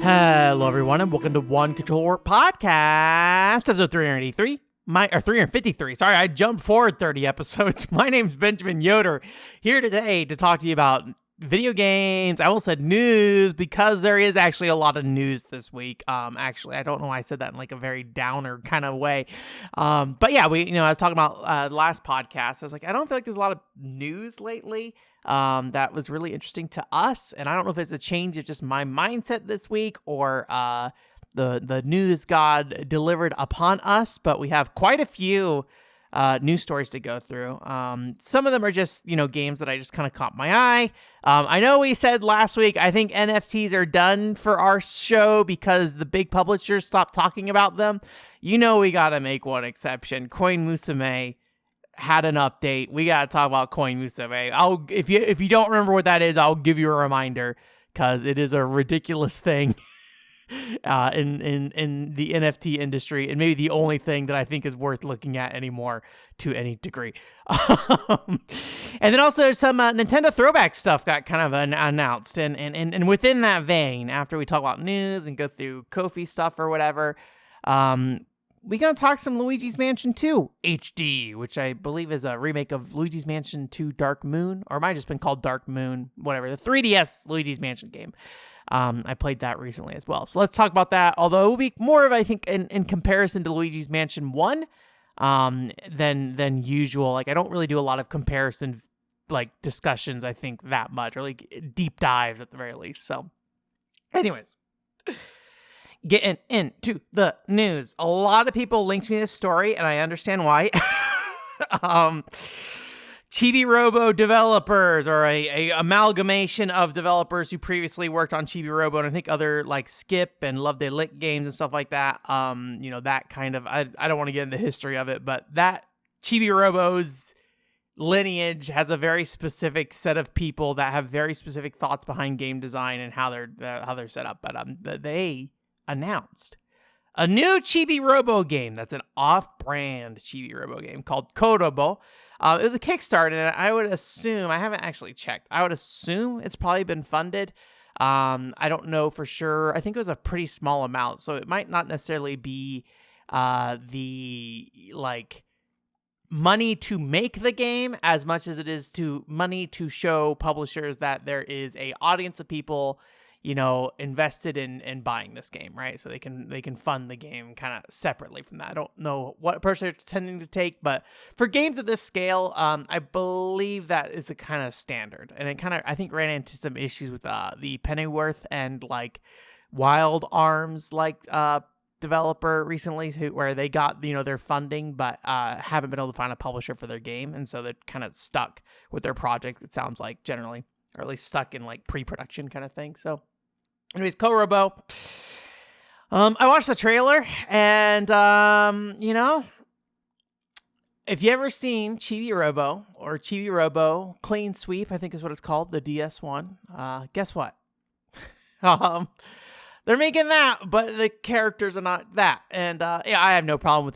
Hello, everyone, and welcome to One Controller Podcast, episode 383. 353. Sorry, I jumped forward 30 episodes. My name's Benjamin Yoder, here today to talk to you about video games. I almost said news because there is actually a lot of news this week. Actually, I don't know why I said that in like a very downer kind of way. But yeah, I was talking about last podcast. I was like, I don't feel like there's a lot of news lately that was really interesting to us. And I don't know if it's a change of just my mindset this week or the news God delivered upon us, but we have quite a few news stories to go through. Some of them are just, games that I just kind of caught my eye. I know we said last week, I think NFTs are done for our show because the big publishers stopped talking about them. We got to make one exception. Coin Musme had an update. We got to talk about Coin Musme. If you don't remember what that is, I'll give you a reminder because it is a ridiculous thing. In the NFT industry, and maybe the only thing that I think is worth looking at anymore to any degree. And then also some Nintendo throwback stuff got kind of announced, and within that vein, after we talk about news and go through Ko-fi stuff or whatever, we gonna talk some Luigi's Mansion 2 HD, which I believe is a remake of Luigi's Mansion 2 Dark Moon, or it might have just been called Dark Moon, whatever, the 3DS Luigi's Mansion game. I played that recently as well. So let's talk about that, although it will be more of, I think, in comparison to Luigi's Mansion 1 than usual. Like, I don't really do a lot of comparison, discussions, I think, that much, or, deep dives at the very least. So, anyways, getting into the news. A lot of people linked me this story, and I understand why. Chibi-Robo developers, or a amalgamation of developers who previously worked on Chibi-Robo, and I think other Skip and Love They Lick games and stuff like that. That kind of, I don't want to get into the history of it, but that Chibi-Robo's lineage has a very specific set of people that have very specific thoughts behind game design and how they're set up. But they announced a new Chibi-Robo game that's an off-brand Chibi-Robo game called Kodobo. It was a Kickstarter, and I would assume, I haven't actually checked, I would assume it's probably been funded. I don't know for sure. I think it was a pretty small amount, so it might not necessarily be the money to make the game as much as it is money to show publishers that there is a audience of people invested in buying this game, right? So they can fund the game kind of separately from that. I don't know what approach they're tending to take, but for games of this scale, I believe that is a kind of standard. And it kind of, I think, ran into some issues with the Pennyworth and Wild Arms developer recently, where they got their funding, but haven't been able to find a publisher for their game, and so they're kind of stuck with their project. It sounds like generally, or at least stuck in pre-production kind of thing. So. Anyways, Kodobo. I watched the trailer, and, if you ever seen Chibi-Robo, or Chibi-Robo Clean Sweep, I think is what it's called, the DS one, guess what? They're making that, but the characters are not that. And, I have no problem with,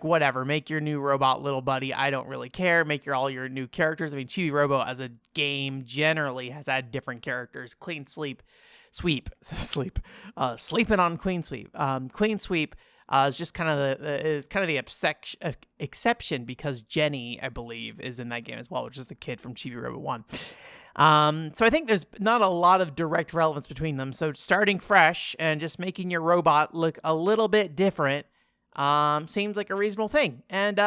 whatever. Make your new robot little buddy. I don't really care. Make all your new characters. I mean, Chibi-Robo as a game generally has had different characters. Sleeping on Clean Sweep. Clean Sweep is just kind of the exception because Jenny, I believe, is in that game as well, which is the kid from Chibi-Robo 1. So I think there's not a lot of direct relevance between them. So starting fresh and just making your robot look a little bit different seems like a reasonable thing. And,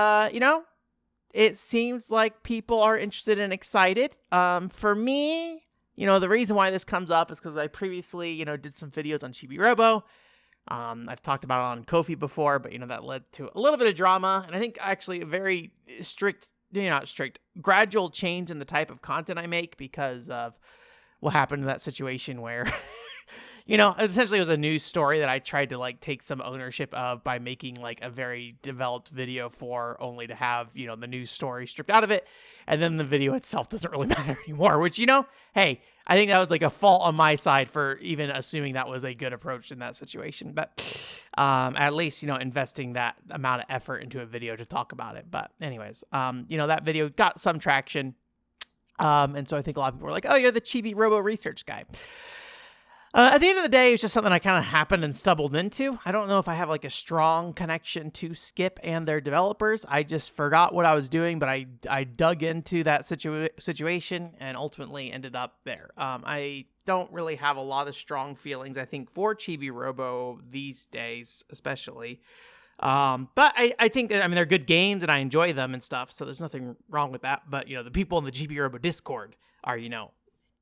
it seems like people are interested and excited. For me, the reason why this comes up is because I previously, did some videos on Chibi-Robo. I've talked about it on Ko-fi before, but, that led to a little bit of drama. And I think actually a very gradual change in the type of content I make because of what happened in that situation where, essentially it was a news story that I tried to like take some ownership of by making like a very developed video for, only to have, the news story stripped out of it. And then the video itself doesn't really matter anymore, which, hey, I think that was like a fault on my side for even assuming that was a good approach in that situation. But at least, investing that amount of effort into a video to talk about it. But anyways, that video got some traction. And so I think a lot of people were like, oh, you're the Chibi-Robo research guy. At the end of the day, it's just something I kind of happened and stumbled into. I don't know if I have like a strong connection to Skip and their developers. I just forgot what I was doing, but I dug into that situation and ultimately ended up there. I don't really have a lot of strong feelings, I think, for Chibi-Robo these days, especially. But I think, they're good games and I enjoy them and stuff, so there's nothing wrong with that. But, the people in the Chibi-Robo Discord are,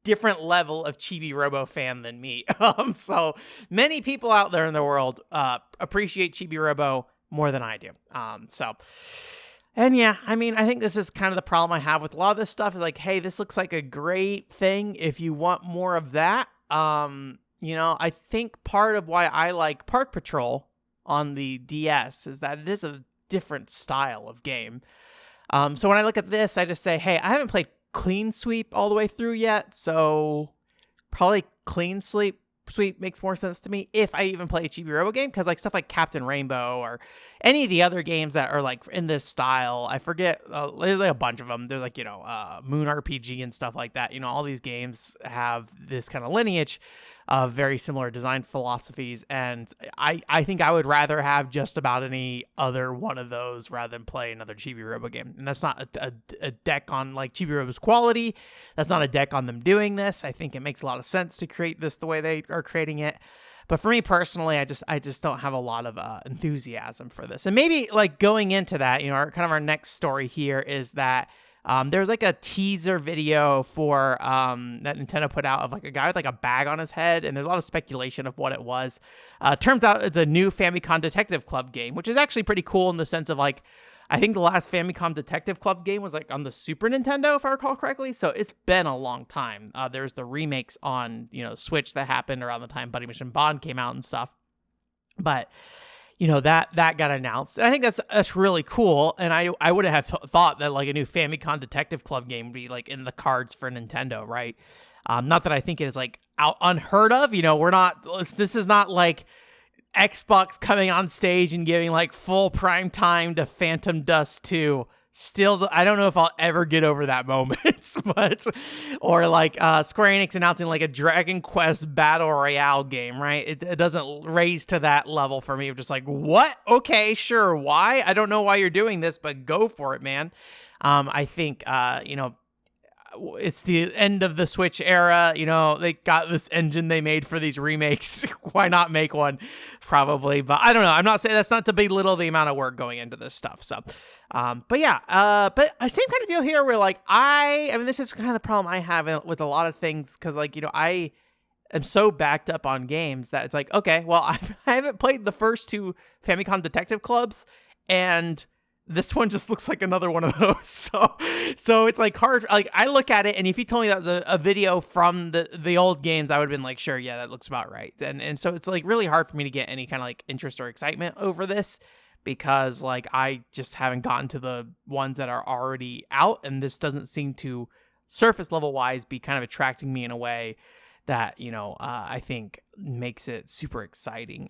different level of Chibi-Robo fan than me. So many people out there in the world appreciate Chibi-Robo more than I do. And yeah, I think this is kind of the problem I have with a lot of this stuff is like, hey, this looks like a great thing if you want more of that. I think part of why I like Park Patrol on the DS is that it is a different style of game. So when I look at this, I just say, hey, I haven't played Clean Sweep all the way through yet, so probably Clean Sweep makes more sense to me if I even play a Chibi-Robo game, because like stuff like Captain Rainbow or any of the other games that are like in this style, I forget, there's like a bunch of them. There's like, Moon RPG and stuff like that. All these games have this kind of lineage of very similar design philosophies, and I think I would rather have just about any other one of those rather than play another Chibi-Robo game. And that's not a deck on like Chibi-Robo's quality. That's not a deck on them doing this. I think it makes a lot of sense to create this the way they are creating it. But for me personally, I just don't have a lot of enthusiasm for this. And maybe like going into that, our next story here is that there's like a teaser video for that Nintendo put out of like a guy with like a bag on his head, and there's a lot of speculation of what it was. Turns out it's a new Famicom Detective Club game, which is actually pretty cool in the sense of like, I think the last Famicom Detective Club game was like on the Super Nintendo, if I recall correctly. So it's been a long time. There's the remakes on, Switch that happened around the time Buddy Mission Bond came out and stuff. But that got announced. And I think that's really cool. And I would have thought that like a new Famicom Detective Club game would be like in the cards for Nintendo, right? Not that I think it is like out unheard of. This is not like Xbox coming on stage and giving like full prime time to Phantom Dust 2. Still, I don't know if I'll ever get over that moment, or like Square Enix announcing like a Dragon Quest Battle Royale game, right? It doesn't raise to that level for me of just like, what? Okay, sure. Why? I don't know why you're doing this, but go for it, man. I think, it's the end of the Switch era. They got this engine they made for these remakes. Why not make one? Probably, but I don't know. I'm not saying that's not to belittle the amount of work going into this stuff. So, but yeah, but same kind of deal here where like, this is kind of the problem I have with a lot of things. Cause like, I am so backed up on games that it's like, okay, well, I haven't played the first two Famicom Detective Clubs, and this one just looks like another one of those. So it's like hard. Like I look at it, and if you told me that was a video from the old games, I would have been like, sure, yeah, that looks about right. And so it's like really hard for me to get any kind of like interest or excitement over this, because like I just haven't gotten to the ones that are already out, and this doesn't seem to surface level wise be kind of attracting me in a way that I think makes it super exciting.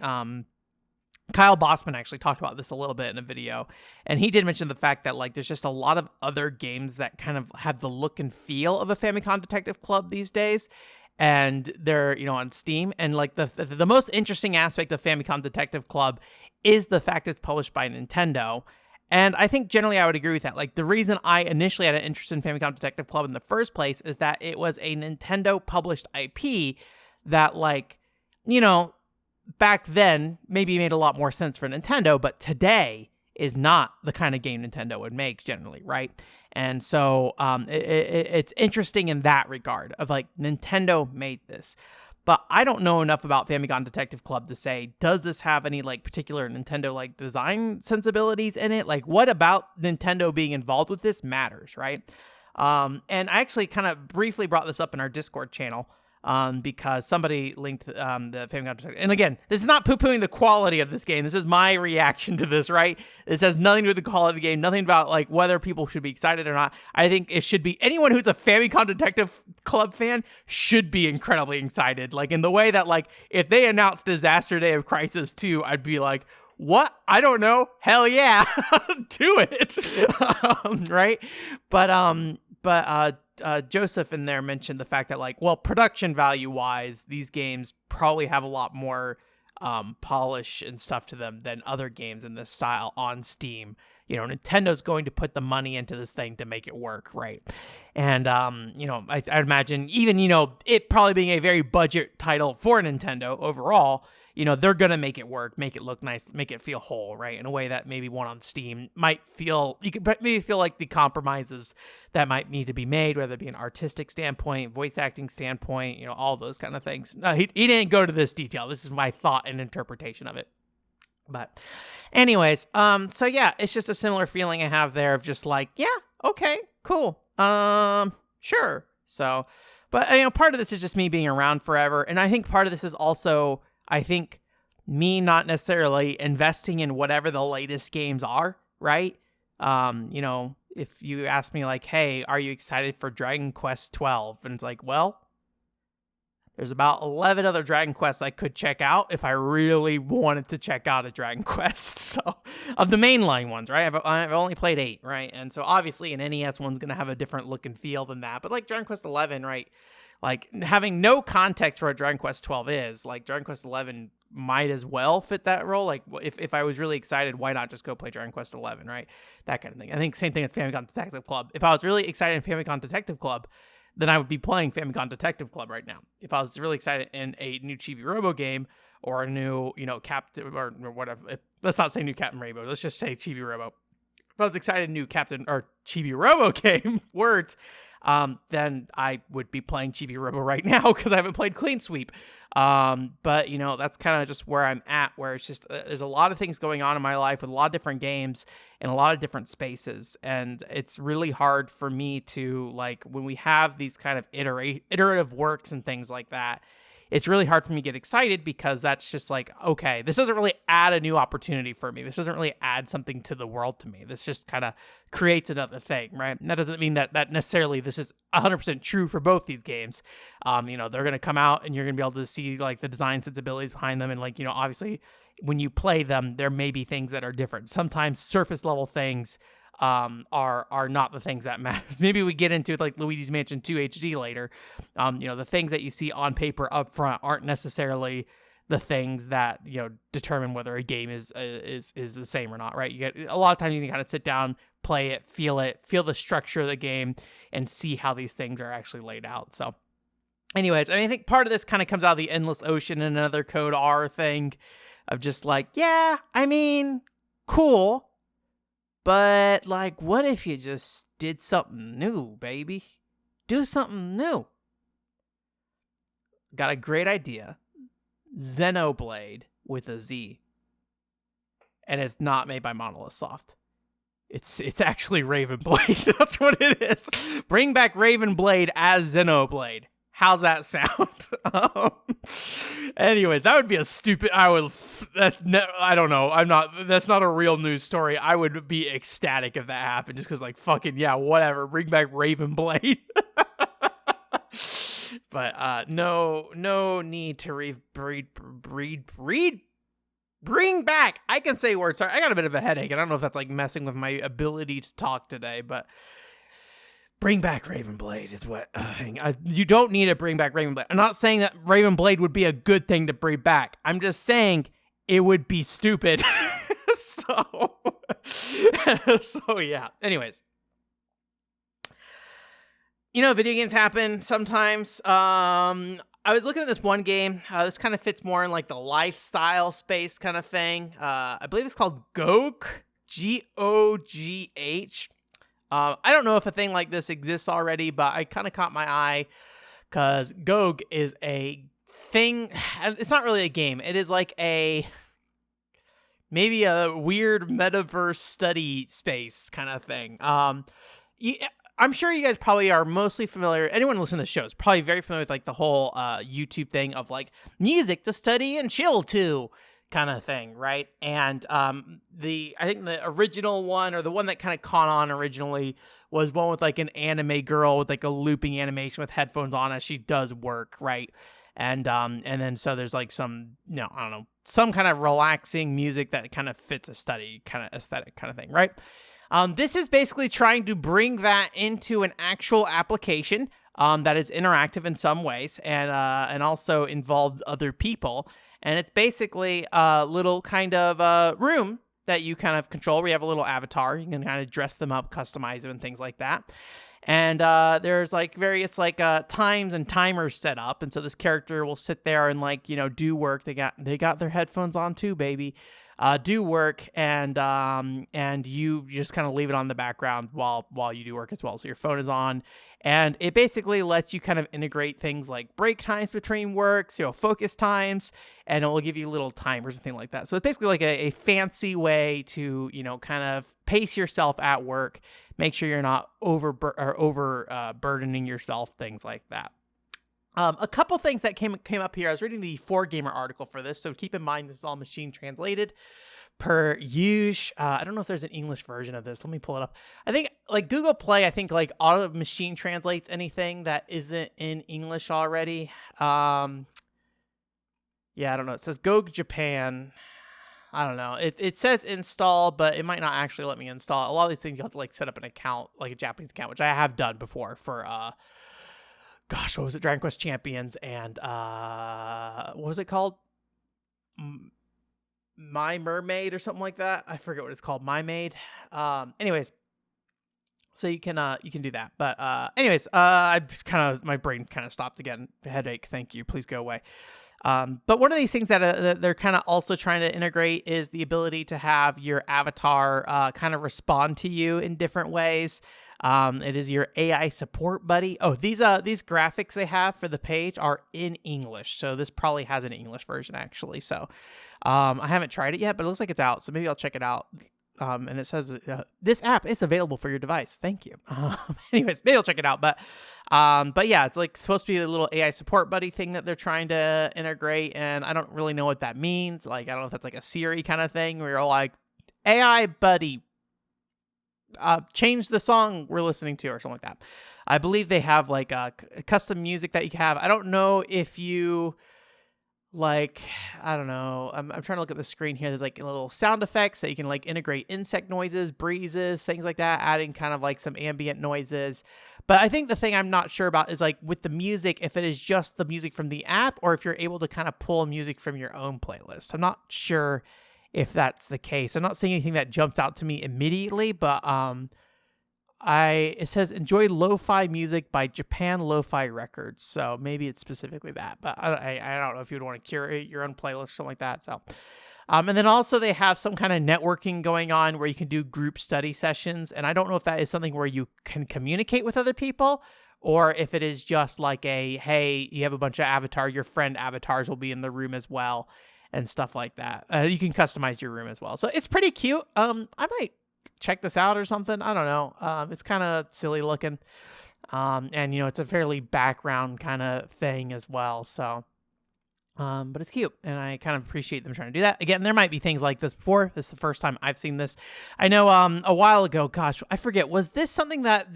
Kyle Bossman actually talked about this a little bit in a video, and he did mention the fact that like there's just a lot of other games that kind of have the look and feel of a Famicom Detective Club these days, and they're on Steam. And like the most interesting aspect of Famicom Detective Club is the fact it's published by Nintendo. And I think generally I would agree with that. Like the reason I initially had an interest in Famicom Detective Club in the first place is that it was a Nintendo published IP that like, back then maybe made a lot more sense for Nintendo, but today is not the kind of game Nintendo would make generally, right? And so it's interesting in that regard of like Nintendo made this. But I don't know enough about Famicom Detective Club to say, does this have any like particular Nintendo like design sensibilities in it? Like what about Nintendo being involved with this matters, right? And I actually kind of briefly brought this up in our Discord channel. because somebody linked the Famicom Detective. And again, this is not poo-pooing the quality of this game. This is my reaction to this, right? This has nothing to do with the quality of the game, nothing about like whether people should be excited or not. I think it should be anyone who's a Famicom Detective Club fan should be incredibly excited. Like in the way that like if they announced Disaster Day of Crisis 2, I'd be like, what? I don't know. Hell yeah. Do it. Right? But Joseph in there mentioned the fact that like, well, production value wise, these games probably have a lot more polish and stuff to them than other games in this style on Steam. You know, Nintendo's going to put the money into this thing to make it work, right? And, you know, I'd imagine even, you know, it probably being a very budget title for Nintendo overall, you know, they're going to make it work, make it look nice, make it feel whole, right? In a way that maybe one on Steam might feel, you could maybe feel like the compromises that might need to be made, whether it be an artistic standpoint, voice acting standpoint, you know, all those kind of things. No, he didn't go to this detail. This is my thought and interpretation of it. But anyways, so yeah, it's just a similar feeling I have there of just like, yeah, okay, cool. Sure. So, but you know, part of this is just me being around forever. And I think part of this is also, I think, me not necessarily investing in whatever the latest games are, right? You know, if you ask me like, hey, are you excited for Dragon Quest 12? And it's like, well, there's about 11 other Dragon Quests I could check out if I really wanted to check out a Dragon Quest. So, of the mainline ones, right? I've only played 8, right? And so obviously an NES one's going to have a different look and feel than that. But like Dragon Quest 11, right? Like, having no context for what Dragon Quest 12 is, like, Dragon Quest 11 might as well fit that role. Like, if I was really excited, why not just go play Dragon Quest 11, right? That kind of thing. I think same thing with Famicom Detective Club. If I was really excited in Famicom Detective Club, then I would be playing Famicom Detective Club right now. If I was really excited in a new Chibi-Robo game or a new, you know, Captain, or whatever. Let's not say new Captain Rainbow. Let's just say Chibi-Robo. If I was excited in new Captain or Chibi-Robo game, words, then I would be playing Chibi-Robo right now because I haven't played Clean Sweep. But, you know, that's kind of just where I'm at, where it's just, there's a lot of things going on in my life with a lot of different games and a lot of different spaces. And it's really hard for me to, like, when we have these kind of iterative works and things like that, it's really hard for me to get excited because that's just like, okay, this doesn't really add a new opportunity for me. This doesn't really add something to the world to me. This just kind of creates another thing, right? And that doesn't mean that necessarily this is 100% true for both these games. You know, they're going to come out and you're going to be able to see like the design sensibilities behind them. And like, you know, obviously when you play them, there may be things that are different. Sometimes surface level things are not the things that matters. Maybe we get into like Luigi's Mansion 2 HD later. You know, the things that you see on paper up front aren't necessarily the things that, you know, determine whether a game is the same or not, right? You get a lot of times you can kind of sit down, play it, feel the structure of the game, and see how these things are actually laid out. So anyways, I think part of this kind of comes out of the Endless Ocean and another Code R thing of just like, yeah, I mean, cool. But, like, what if you just did something new, baby? Do something new. Got a great idea. Xenoblade with a Z. And it's not made by Monolith Soft. It's actually Raven Blade. That's what it is. Bring back Raven Blade as Xenoblade. How's that sound? Anyways, that would be a stupid. That's not a real news story. I would be ecstatic if that happened, just because, like, fucking yeah, whatever. Bring back Raven Blade. But no need to bring back. I can say words. Sorry, I got a bit of a headache. I don't know if that's like messing with my ability to talk today, but. Bring back Raven Blade is what you don't need to bring back Raven Blade. I'm not saying that Raven Blade would be a good thing to bring back. I'm just saying it would be stupid. So yeah. Anyways, you know, video games happen sometimes. I was looking at this one game. This kind of fits more in like the lifestyle space kind of thing. I believe it's called GOG, GOGH. I don't know if a thing like this exists already, but I kind of caught my eye because GOG is a thing. It's not really a game. It is like maybe a weird metaverse study space kind of thing. I'm sure you guys probably are mostly familiar. Anyone listening to the show is probably very familiar with like the whole YouTube thing of like music to study and chill to kind of thing, right? And I think the original one, or the one that kind of caught on originally, was one with like an anime girl with like a looping animation with headphones on as she does work, right? And then so there's like some, I don't know, some kind of relaxing music that kind of fits a study kind of aesthetic kind of thing, right? This is basically trying to bring that into an actual application that is interactive in some ways and also involves other people. And it's basically a little kind of room that you kind of control where you have a little avatar. You can kind of dress them up, customize them, and things like that. And there's like various like times and timers set up. And so this character will sit there and like, do work. They got their headphones on too, baby. Do work, and you just kind of leave it on the background while you do work as well. So your phone is on, and it basically lets you kind of integrate things like break times between works, focus times, and it will give you little timers and things like that. So it's basically like a fancy way to, kind of pace yourself at work, make sure you're not burdening yourself, things like that. A couple things that came up here. I was reading the 4Gamer article for this, so keep in mind this is all machine translated per use. I don't know if there's an English version of this. Let me pull it up. I think like Google Play, I think like auto machine translates anything that isn't in English already. Yeah, I don't know. It says Go Japan. I don't know. It says install, but it might not actually let me install. A lot of these things you have to like set up an account, like a Japanese account, which I have done before for what was it? Dragon Quest Champions and what was it called? My Mermaid or something like that. I forget what it's called. My Maid. Anyways, so you can do that. But my brain kind of stopped again. Headache. Thank you. Please go away. But one of these things that they're kind of also trying to integrate is the ability to have your avatar kind of respond to you in different ways. It is your AI support buddy. Oh, these graphics they have for the page are in English. So this probably has an English version actually. So, I haven't tried it yet, but it looks like it's out. So maybe I'll check it out. And it says, this app is available for your device. Thank you. Anyways, maybe I'll check it out. But yeah, it's like supposed to be a little AI support buddy thing that they're trying to integrate. And I don't really know what that means. Like, I don't know if that's like a Siri kind of thing where you're like, AI buddy, change the song we're listening to or something like that. I believe they have like custom music that you can have. I don't know if you like, I don't know. I'm trying to look at the screen here. There's like little sound effects that you can like integrate insect noises, breezes, things like that, adding kind of like some ambient noises. But I think the thing I'm not sure about is like with the music, if it is just the music from the app or if you're able to kind of pull music from your own playlist. I'm not sure if that's the case. I'm not seeing anything that jumps out to me immediately, but it says enjoy lo-fi music by Japan Lo-Fi Records. So maybe it's specifically that, but I don't know if you'd want to curate your own playlist or something like that. So, and then also they have some kind of networking going on where you can do group study sessions. And I don't know if that is something where you can communicate with other people or if it is just like hey, you have a bunch of your friend avatars will be in the room as well. And stuff like that. You can customize your room as well. So it's pretty cute. I might check this out or something. I don't know. It's kind of silly looking. And it's a fairly background kind of thing as well. So, but it's cute. And I kind of appreciate them trying to do that. Again, there might be things like this before. This is the first time I've seen this. I know a while ago, gosh, I forget. Was this something that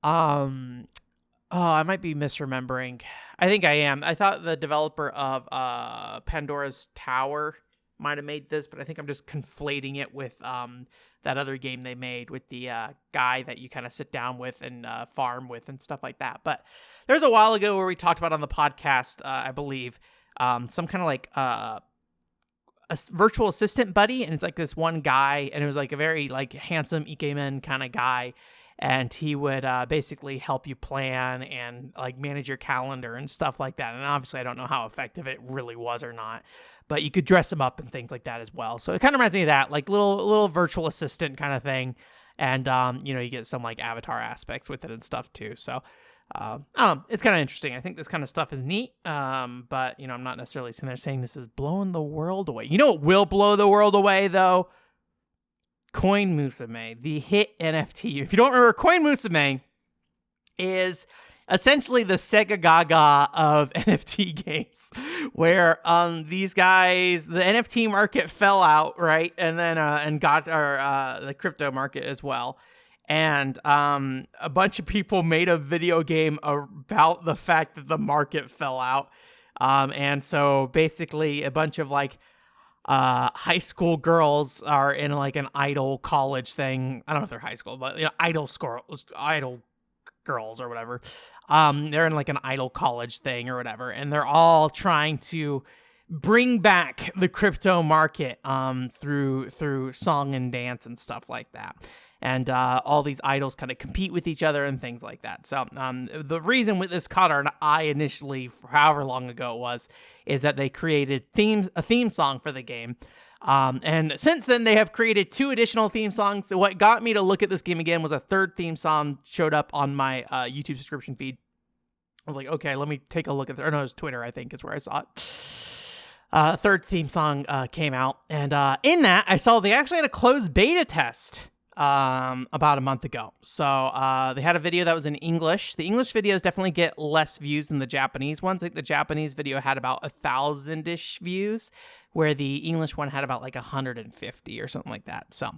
I might be misremembering. I think I am. I thought the developer of Pandora's Tower might have made this, but I think I'm just conflating it with that other game they made with the guy that you kind of sit down with and farm with and stuff like that. But there's a while ago where we talked about on the podcast, I believe, some kind of like a virtual assistant buddy, and it's like this one guy, and it was like a very like handsome ikemen kind of guy. And he would basically help you plan and like manage your calendar and stuff like that. And obviously, I don't know how effective it really was or not, but you could dress him up and things like that as well. So it kind of reminds me of that, like little virtual assistant kind of thing. And you get some like avatar aspects with it and stuff too. So I don't know, it's kind of interesting. I think this kind of stuff is neat. But I'm not necessarily sitting there saying this is blowing the world away. You know what will blow the world away though? Coin Musme, the hit NFT. If you don't remember, Coin Musme is essentially the Sega Gaga of NFT games, where these guys, the NFT market fell out, right, and then the crypto market as well, and a bunch of people made a video game about the fact that the market fell out, and so basically a bunch of like high school girls are in like an idol college thing. I don't know if they're high school, but idol girls or whatever. They're in like an idol college thing or whatever, and they're all trying to bring back the crypto market through song and dance and stuff like that. And all these idols kind of compete with each other and things like that. So the reason with this caught our eye initially, for however long ago it was, is that they created a theme song for the game. And since then, they have created 2 additional theme songs. What got me to look at this game again was a 3rd theme song showed up on my YouTube subscription feed. I was like, okay, let me take a look at it was Twitter, I think, is where I saw it. 3rd theme song came out. And in that, I saw they actually had a closed beta test about a month ago. So they had a video that was in English. The English videos definitely get less views than the Japanese ones. I think the Japanese video had about 1,000-ish views, where the English one had about like 150 or something like that. So,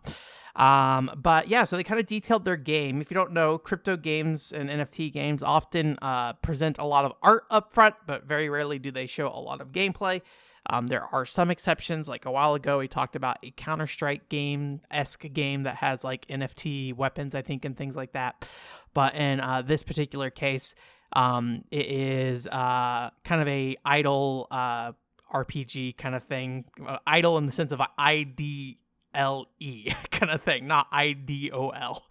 but yeah, so they kind of detailed their game. If you don't know, crypto games and NFT games often present a lot of art up front, but very rarely do they show a lot of gameplay. There are some exceptions. Like a while ago, we talked about a Counter-Strike esque game that has like NFT weapons, I think, and things like that. But in this particular case, it is kind of a idle RPG kind of thing. Idle in the sense of IDLE kind of thing, not IDOL.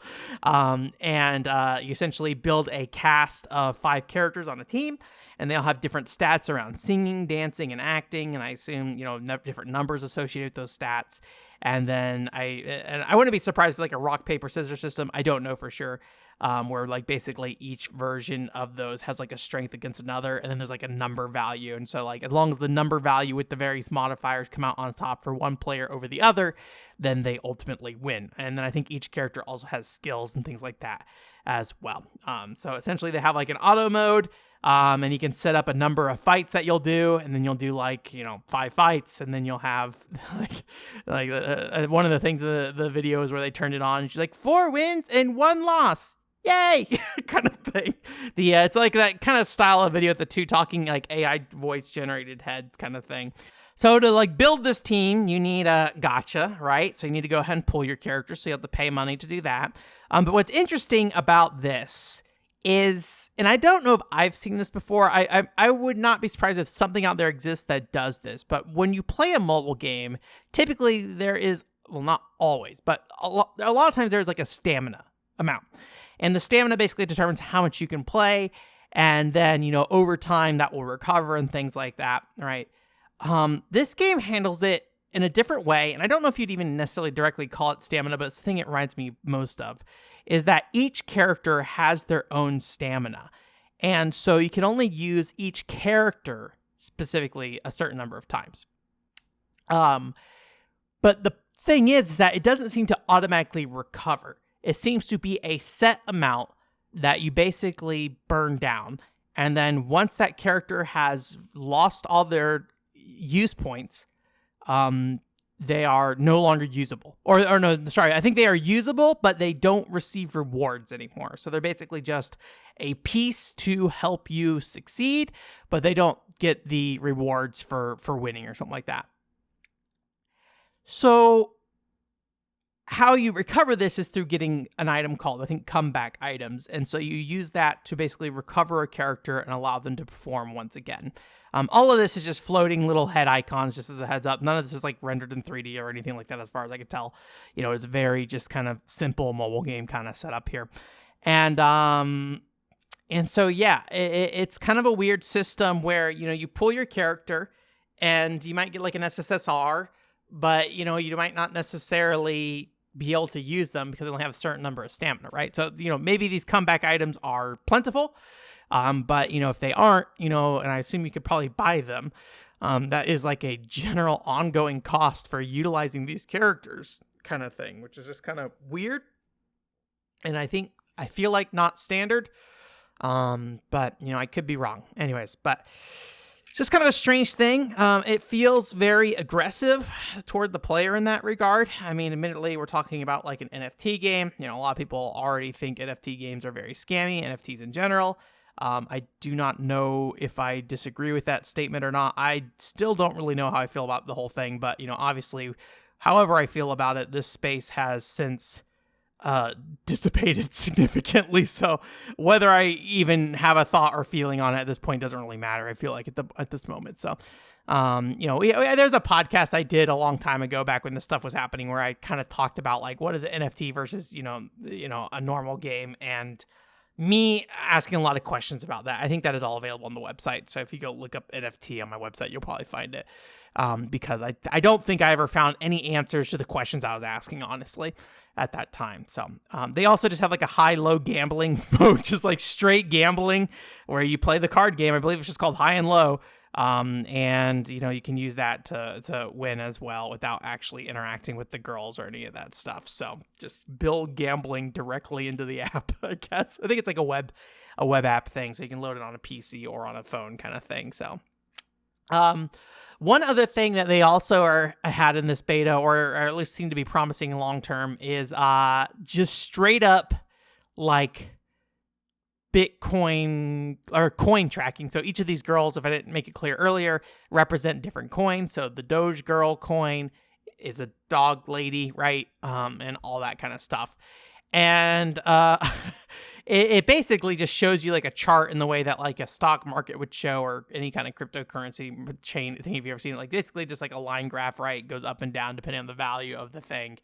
And you essentially build a cast of 5 characters on a team, and they'll have different stats around singing, dancing, and acting, and I assume, different numbers associated with those stats. And then I wouldn't be surprised if like a rock, paper, scissors system. I don't know for sure. Where like basically each version of those has like a strength against another, and then there's like a number value. And so like as long as the number value with the various modifiers come out on top for one player over the other, then they ultimately win. And then I think each character also has skills and things like that as well. So essentially they have like an auto mode, and you can set up a number of fights that you'll do, and then you'll do like 5 fights, and then you'll have one of the things of the video is where they turned it on, and she's like 4 wins and 1 loss. Yay! kind of thing. It's like that kind of style of video with the 2 talking like AI voice generated heads kind of thing. So to like build this team, you need a gacha, right? So you need to go ahead and pull your character, so you have to pay money to do that. But what's interesting about this is, and I don't know if I've seen this before, I would not be surprised if something out there exists that does this, but when you play a mobile game, typically there is, well, not always, but a lot of times there's like a stamina amount. And the stamina basically determines how much you can play, and then, over time that will recover and things like that, right? This game handles it in a different way, and I don't know if you'd even necessarily directly call it stamina, but it's the thing it reminds me most of, is that each character has their own stamina. And so you can only use each character specifically a certain number of times. But the thing is that it doesn't seem to automatically recover. It seems to be a set amount that you basically burn down. And then once that character has lost all their use points, they are no longer usable. Or no, sorry, I think they are usable, but they don't receive rewards anymore. So they're basically just a piece to help you succeed, but they don't get the rewards for winning or something like that. So how you recover this is through getting an item called, I think, comeback items. And so you use that to basically recover a character and allow them to perform once again. All of this is just floating little head icons, just as a heads up. None of this is like rendered in 3D or anything like that, as far as I can tell. It's very just kind of simple mobile game kind of setup here. And so, yeah, it's kind of a weird system where, you pull your character and you might get like an SSSR, but, you might not necessarily be able to use them because they only have a certain number of stamina, right? So, maybe these comeback items are plentiful, but, if they aren't, and I assume you could probably buy them, that is like a general ongoing cost for utilizing these characters. kind of thing, which is just kind of weird. And I feel like not standard. But I could be wrong. Anyways, but it's just kind of a strange thing. It feels very aggressive toward the player in that regard. I mean, admittedly, we're talking about like an NFT game. A lot of people already think NFT games are very scammy, NFTs in general. I do not know if I disagree with that statement or not. I still don't really know how I feel about the whole thing, but obviously, however I feel about it, this space has since dissipated significantly. So whether I even have a thought or feeling on it at this point doesn't really matter. I feel like at this moment. So, there's a podcast I did a long time ago back when this stuff was happening where I kind of talked about like what is an NFT versus a normal game, and me asking a lot of questions about that. I think that is all available on the website. So if you go look up NFT on my website, you'll probably find it. Because I don't think I ever found any answers to the questions I was asking, honestly, at that time. So they also just have like a high-low gambling mode, just like straight gambling, where you play the card game. I believe it's just called high and low. And you can use that to win as well without actually interacting with the girls or any of that stuff. So just build gambling directly into the app, I guess. I think it's like a web app thing, so you can load it on a PC or on a phone kind of thing. So one other thing that they also had in this beta, or at least seem to be promising long term, is just straight up like Bitcoin or coin tracking. So each of these girls, if I didn't make it clear earlier, represent different coins. So the Doge girl coin is a dog lady, right? And all that kind of stuff. And it basically just shows you like a chart in the way that like a stock market would show, or any kind of cryptocurrency chain thing if you've ever seen it. Like basically just like a line graph, right? It goes up and down depending on the value of the thing,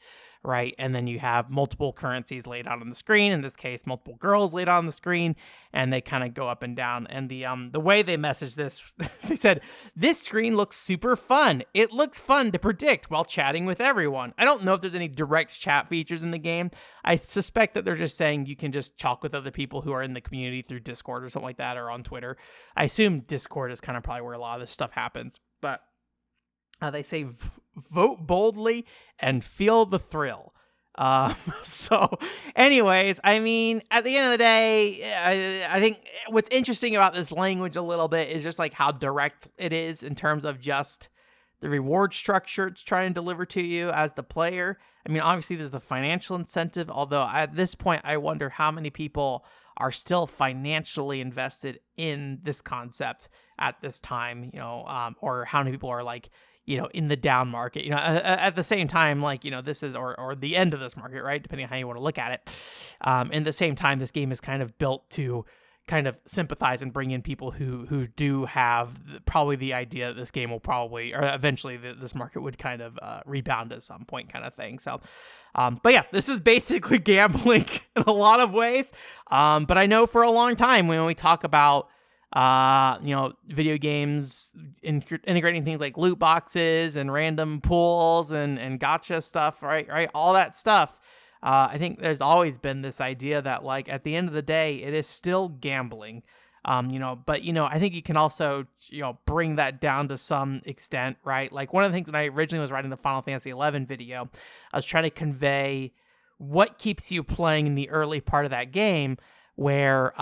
right? And then you have multiple currencies laid out on the screen. In this case, multiple girls laid out on the screen, and they kind of go up and down. And the way they messaged this, they said, "This screen looks super fun. It looks fun to predict while chatting with everyone." I don't know if there's any direct chat features in the game. I suspect that they're just saying you can just talk with other people who are in the community through Discord or something like that, or on Twitter. I assume Discord is kind of probably where a lot of this stuff happens. But they say vote boldly and feel the thrill. So anyways, I mean, at the end of the day, I think what's interesting about this language a little bit is just like how direct it is in terms of just the reward structure it's trying to deliver to you as the player. I mean, obviously there's the financial incentive, although at this point, I wonder how many people are still financially invested in this concept at this time, or how many people are like, in the down market, at the same time, like, this is, or the end of this market, right? Depending on how you want to look at it. In the same time, this game is kind of built to kind of sympathize and bring in people who do have probably the idea that this game will probably, or eventually this market would kind of rebound at some point kind of thing. So, but yeah, this is basically gambling in a lot of ways. But I know for a long time when we talk about video games integrating things like loot boxes and random pools and gotcha stuff, right? All that stuff. I think there's always been this idea that like at the end of the day, it is still gambling. But I think you can also, bring that down to some extent, right? Like one of the things when I originally was writing the Final Fantasy XI video, I was trying to convey what keeps you playing in the early part of that game, where,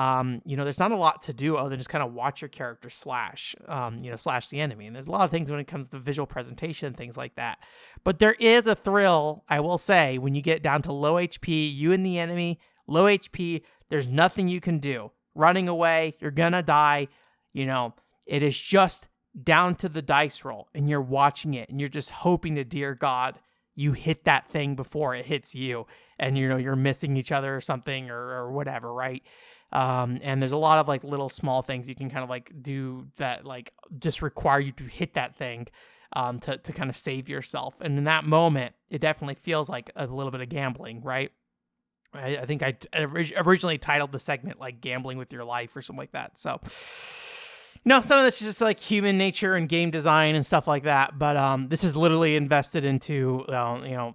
there's not a lot to do other than just kind of watch your character slash the enemy. And there's a lot of things when it comes to visual presentation, things like that. But there is a thrill, I will say, when you get down to low HP, you and the enemy, low HP, there's nothing you can do. Running away, you're gonna die. It is just down to the dice roll, and you're watching it, and you're just hoping to dear God you hit that thing before it hits you, and you're missing each other or something or whatever, right? And there's a lot of like little small things you can kind of like do that like just require you to hit that thing to kind of save yourself. And in that moment, it definitely feels like a little bit of gambling, right? I think I originally titled the segment like gambling with your life or something like that. So some of this is just like human nature and game design and stuff like that. But this is literally invested into,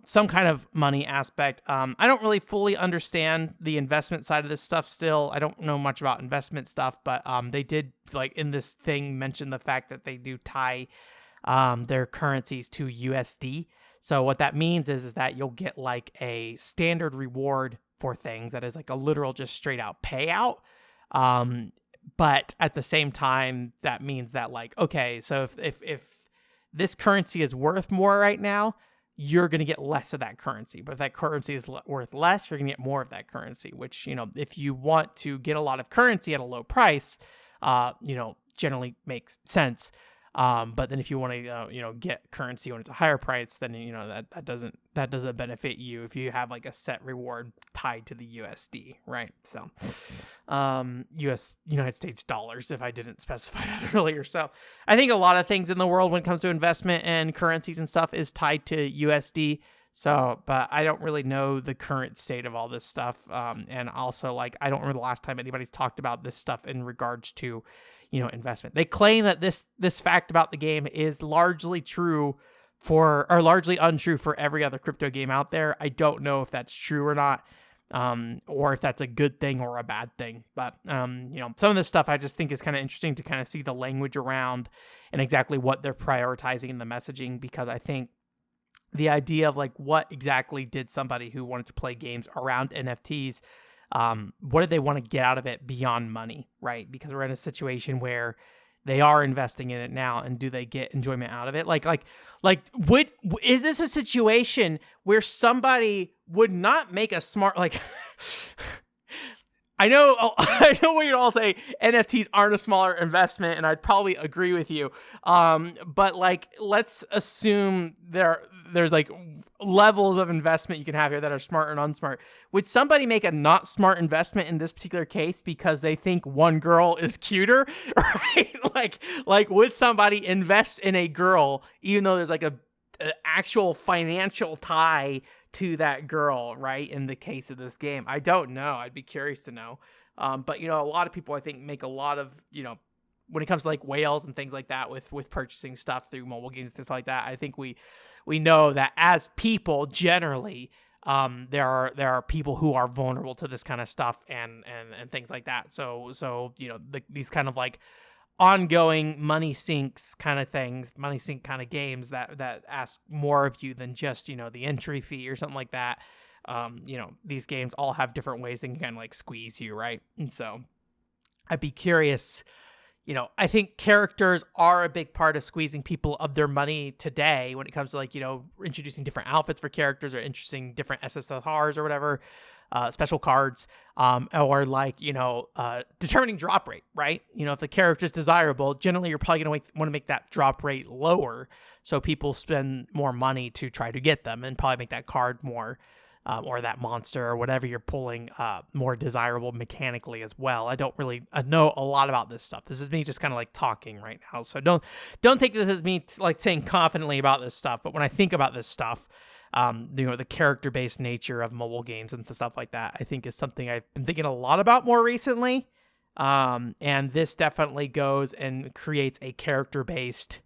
some kind of money aspect. I don't really fully understand the investment side of this stuff still. I don't know much about investment stuff, but they did like in this thing mention the fact that they do tie their currencies to USD. So what that means is that you'll get like a standard reward for things that is like a literal just straight out payout. But at the same time, that means that like, okay, so if this currency is worth more right now, you're going to get less of that currency. But if that currency is worth less, you're going to get more of that currency, which, if you want to get a lot of currency at a low price, generally makes sense. But then if you want to, get currency when it's a higher price, then, that doesn't benefit you if you have like a set reward tied to the USD, right? So, United States dollars, if I didn't specify that earlier. So I think a lot of things in the world when it comes to investment and currencies and stuff is tied to USD. So, but I don't really know the current state of all this stuff. And also like, I don't remember the last time anybody's talked about this stuff in regards to, investment. They claim that this fact about the game is largely untrue for every other crypto game out there. I don't know if that's true or not, or if that's a good thing or a bad thing. But, some of this stuff I just think is kind of interesting to kind of see the language around and exactly what they're prioritizing in the messaging, because I think the idea of like, what exactly did somebody who wanted to play games around NFTs, what do they want to get out of it beyond money, right? Because we're in a situation where they are investing in it now, and do they get enjoyment out of it? Is this a situation where somebody would not make a smart, like, I know we'd all say NFTs aren't a smaller investment, and I'd probably agree with you. But like, let's assume there's like levels of investment you can have here that are smart and unsmart. Would somebody make a not smart investment in this particular case because they think one girl is cuter, right? Like would somebody invest in a girl even though there's like an actual financial tie to that girl, right? In the case of this game, I don't know. I'd be curious to know. But a lot of people I think make a lot of, when it comes to like whales and things like that with purchasing stuff through mobile games, things like that. I think we know that as people generally, there are people who are vulnerable to this kind of stuff and things like that. So these kind of like ongoing money sink kind of games that ask more of you than just, the entry fee or something like that. These games all have different ways they can kind of like squeeze you, right? And so I'd be curious, I think characters are a big part of squeezing people of their money today when it comes to like, introducing different outfits for characters or interesting different SSRs or whatever. Special cards, or like, determining drop rate, right? If the character is desirable, generally you're probably going to want to make that drop rate lower so people spend more money to try to get them and probably make that card more, or that monster or whatever you're pulling, more desirable mechanically as well. I don't really know a lot about this stuff. This is me just kind of like talking right now. So don't take this as me like saying confidently about this stuff. But when I think about this stuff, the character-based nature of mobile games and stuff like that, I think is something I've been thinking a lot about more recently. And this definitely goes and creates a character-based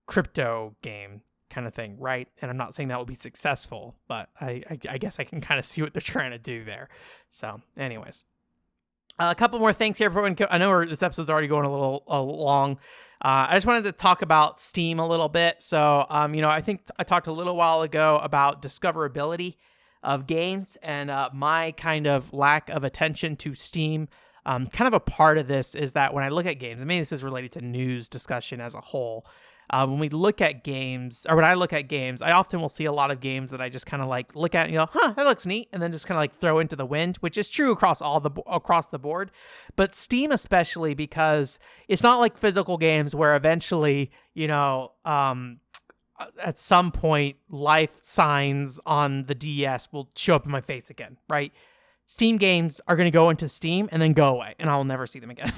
crypto game kind of thing, right? And I'm not saying that will be successful, but I guess I can kind of see what they're trying to do there. So anyways, a couple more things here. I know this episode's already going a little long. I just wanted to talk about Steam a little bit. So, I think I talked a little while ago about discoverability of games and my kind of lack of attention to Steam. Kind of a part of this is that when I look at games, I mean, this is related to news discussion as a whole. When we look at games, or when I look at games, I often will see a lot of games that I just kind of like look at and that looks neat, and then just kind of like throw into the wind, which is true across the board. But Steam especially, because it's not like physical games where eventually, at some point, life signs on the DS will show up in my face again, right? Steam games are going to go into Steam and then go away, and I'll never see them again.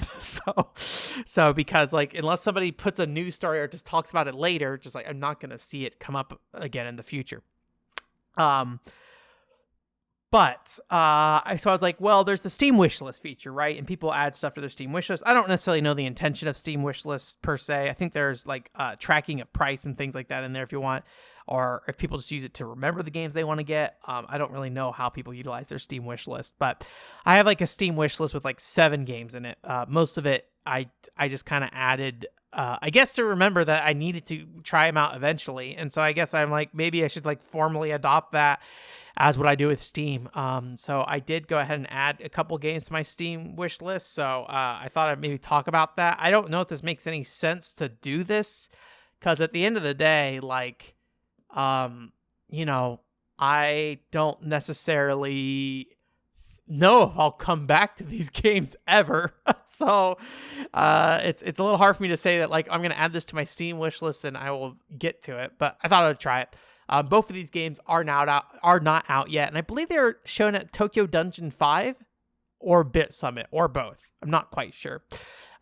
So because like, unless somebody puts a news story or just talks about it later, just like, I'm not going to see it come up again in the future. But so I was like, well, there's the Steam wishlist feature, right? And people add stuff to their Steam wishlist. I don't necessarily know the intention of Steam wishlist per se. I think there's like tracking of price and things like that in there if you want, or if people just use it to remember the games they want to get. I don't really know how people utilize their Steam wishlist, but I have like a Steam wishlist with like 7 games in it. Most of it I just kind of added I guess to remember that I needed to try them out eventually. And so I guess I'm like, maybe I should like formally adopt that as what I do with Steam. So I did go ahead and add a couple games to my Steam wish list. So I thought I'd maybe talk about that. I don't know if this makes any sense to do this, because at the end of the day, like, I don't necessarily know if I'll come back to these games ever. So it's a little hard for me to say that like I'm gonna add this to my Steam wish list and I will get to it, but I thought I'd try it. Both of these games are not out yet, and I believe they're shown at Tokyo Dungeon 5 or Bit Summit or both. I'm not quite sure.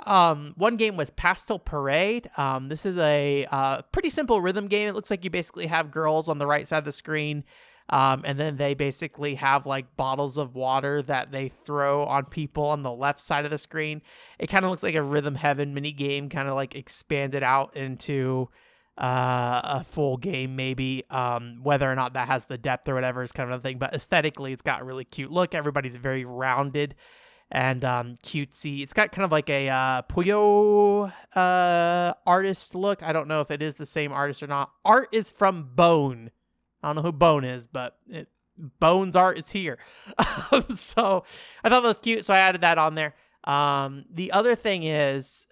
One game was Pastel Parade. This is a pretty simple rhythm game. It looks like you basically have girls on the right side of the screen, and then they basically have like bottles of water that they throw on people on the left side of the screen. It kind of looks like a Rhythm Heaven mini game, kind of like expanded out into a full game maybe. Whether or not that has the depth or whatever is kind of another thing, but aesthetically it's got a really cute look. Everybody's very rounded and cutesy. It's got kind of like a Puyo artist look. I don't know if it is the same artist or not. Art is from Bone. I don't know who Bone is, but Bone's art is here. So I thought that was cute, so I added that on there. The other thing is,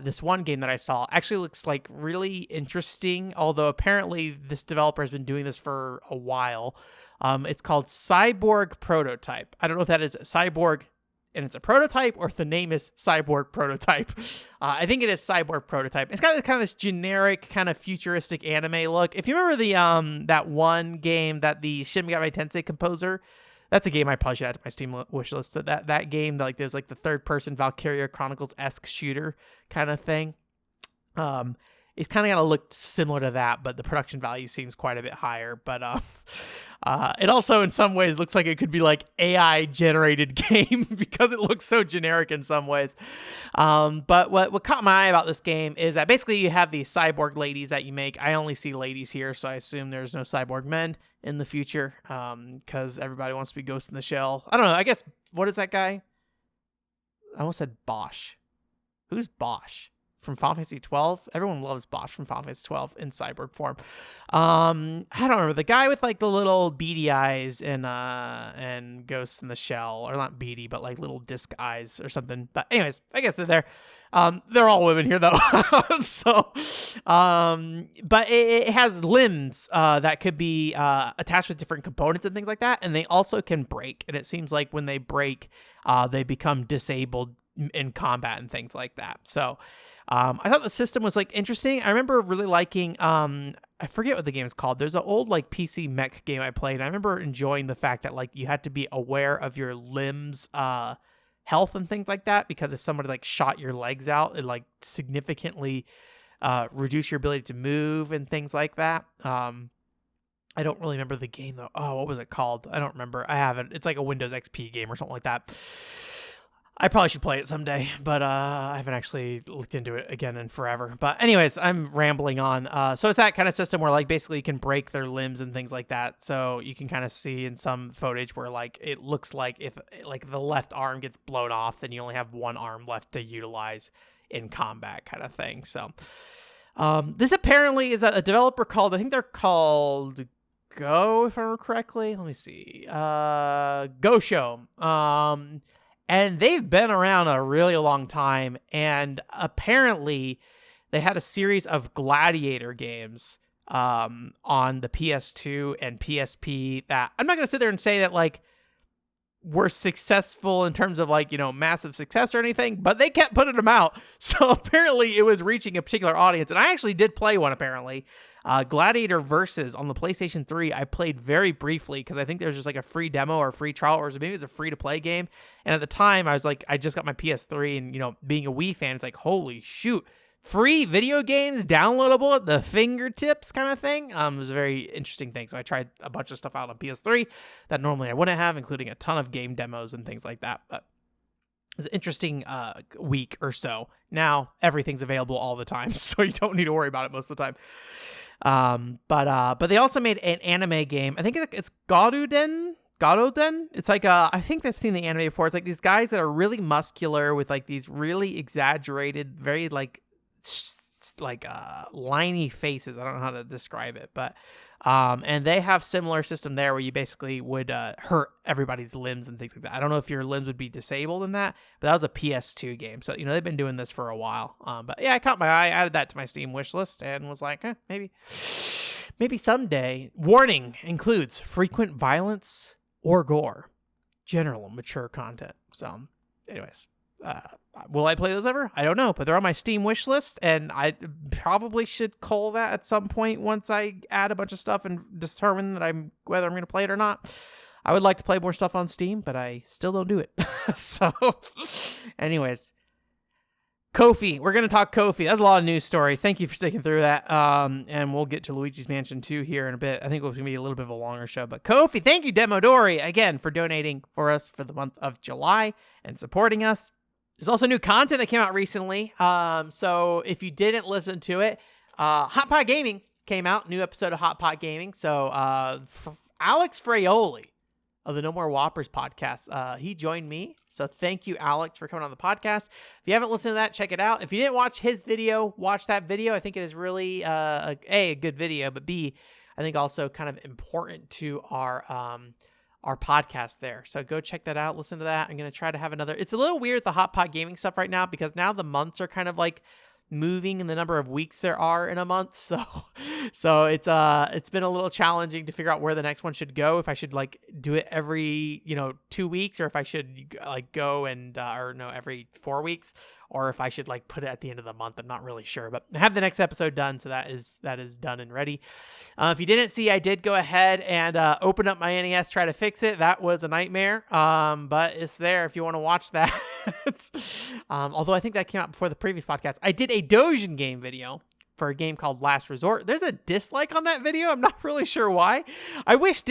this one game that I saw actually looks like really interesting, although apparently this developer has been doing this for a while. It's called Cyborg Prototype. I don't know if that is Cyborg and it's a prototype, or if the name is Cyborg Prototype. I think it is Cyborg Prototype. It's got this kind of this generic, kind of futuristic anime look. If you remember the that one game that the Shin Megami Tensei composer, that's a game I probably should add to my Steam wish list. So that game, like there's like the third-person Valkyria Chronicles-esque shooter kind of thing. It's kind of gonna look similar to that, but the production value seems quite a bit higher. But it also, in some ways, looks like it could be like AI-generated game because it looks so generic in some ways. But what caught my eye about this game is that basically you have these cyborg ladies that you make. I only see ladies here, so I assume there's no cyborg men in the future, because everybody wants to be Ghost in the Shell. I don't know. I guess, what is that guy? I almost said Bosch. Who's Bosch? From Final Fantasy 12. Everyone loves Bosch from Final Fantasy 12 in cyborg form. I don't remember the guy with like the little beady eyes and Ghost in the Shell, or not beady, but like little disc eyes or something. But anyways, I guess they're there. They're all women here though. So, but it has limbs that could be attached with different components and things like that, and they also can break. And it seems like when they break, they become disabled in combat and things like that. So. I thought the system was like interesting. I remember really liking, I forget what the game is called. There's an old like PC mech game I played. I remember enjoying the fact that like you had to be aware of your limbs, health and things like that, because if somebody like shot your legs out, it like significantly reduce your ability to move and things like that. I don't really remember the game though. Oh, what was it called? I don't remember. I haven't. It's like a Windows XP game or something like that. I probably should play it someday, but I haven't actually looked into it again in forever. But anyways, I'm rambling on. So it's that kind of system where like basically you can break their limbs and things like that. So you can kind of see in some footage where like it looks like if like the left arm gets blown off, then you only have one arm left to utilize in combat kind of thing. So this apparently is a developer called, I think they're called Go, if I remember correctly. Let me see. Go Show. And they've been around a really long time, and apparently they had a series of Gladiator games on the PS2 and PSP that I'm not going to sit there and say that like were successful in terms of like, you know, massive success or anything, but they kept putting them out. So apparently it was reaching a particular audience, and I actually did play one apparently. Gladiator Versus on the PlayStation 3, I played very briefly because I think there's just like a free demo or a free trial, or maybe it was a free to play game. And at the time I was like, I just got my PS3, and you know, being a Wii fan, it's like, holy shoot, free video games downloadable at the fingertips kind of thing. It was a very interesting thing. So I tried a bunch of stuff out on PS3 that normally I wouldn't have, including a ton of game demos and things like that. But it's an interesting week or so. Now everything's available all the time, so you don't need to worry about it most of the time. But they also made an anime game. I think it's Garouden. It's like I think I've seen the anime before. It's like these guys that are really muscular with like these really exaggerated, very like like liney faces. I don't know how to describe it, but and they have similar system there where you basically would hurt everybody's limbs and things like that. I don't know if your limbs would be disabled in that, but that was a PS2 game. So, they've been doing this for a while. But yeah, I caught my eye, added that to my Steam wish list, and was like, maybe someday. Warning includes frequent violence or gore, general mature content. So, anyways. Will I play those ever? I don't know, but they're on my Steam wish list, and I probably should cull that at some point once I add a bunch of stuff and determine that whether I'm going to play it or not. I would like to play more stuff on Steam, but I still don't do it. So, anyways, Kofi. We're going to talk Kofi. That's a lot of news stories. Thank you for sticking through that. And we'll get to Luigi's Mansion 2 here in a bit. I think it's going to be a little bit of a longer show. But Kofi, thank you, Demodori, again, for donating for us for the month of July and supporting us. There's also new content that came out recently. So if you didn't listen to it, Hot Pot Gaming came out, new episode of Hot Pot Gaming. So Alex Fraioli of the No More Whoppers podcast, he joined me. So thank you, Alex, for coming on the podcast. If you haven't listened to that, check it out. If you didn't watch his video, watch that video. I think it is really, a good video, but B, I think also kind of important to our podcast there. So go check that out. Listen to that. I'm going to try to have another. It's a little weird, the Hot Pot Gaming stuff right now, because now the months are kind of like moving in the number of weeks there are in a month. So it's been a little challenging to figure out where the next one should go. If I should like do it every, 2 weeks, or if I should like go and, every 4 weeks, or if I should like put it at the end of the month. I'm not really sure, but I have the next episode done. So that is done and ready. If you didn't see, I did go ahead and open up my NES, try to fix it. That was a nightmare. But it's there if you want to watch that. Although I think that came out before the previous podcast. I did a Dojin game video for a game called Last Resort. There's a dislike on that video. I'm not really sure why. I wish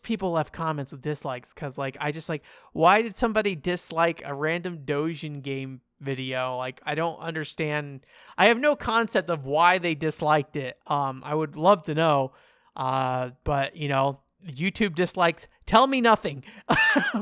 people left comments with dislikes, because why did somebody dislike a random Dojin game video? Like, I don't understand. I have no concept of why they disliked it. I would love to know. But YouTube dislikes tell me nothing.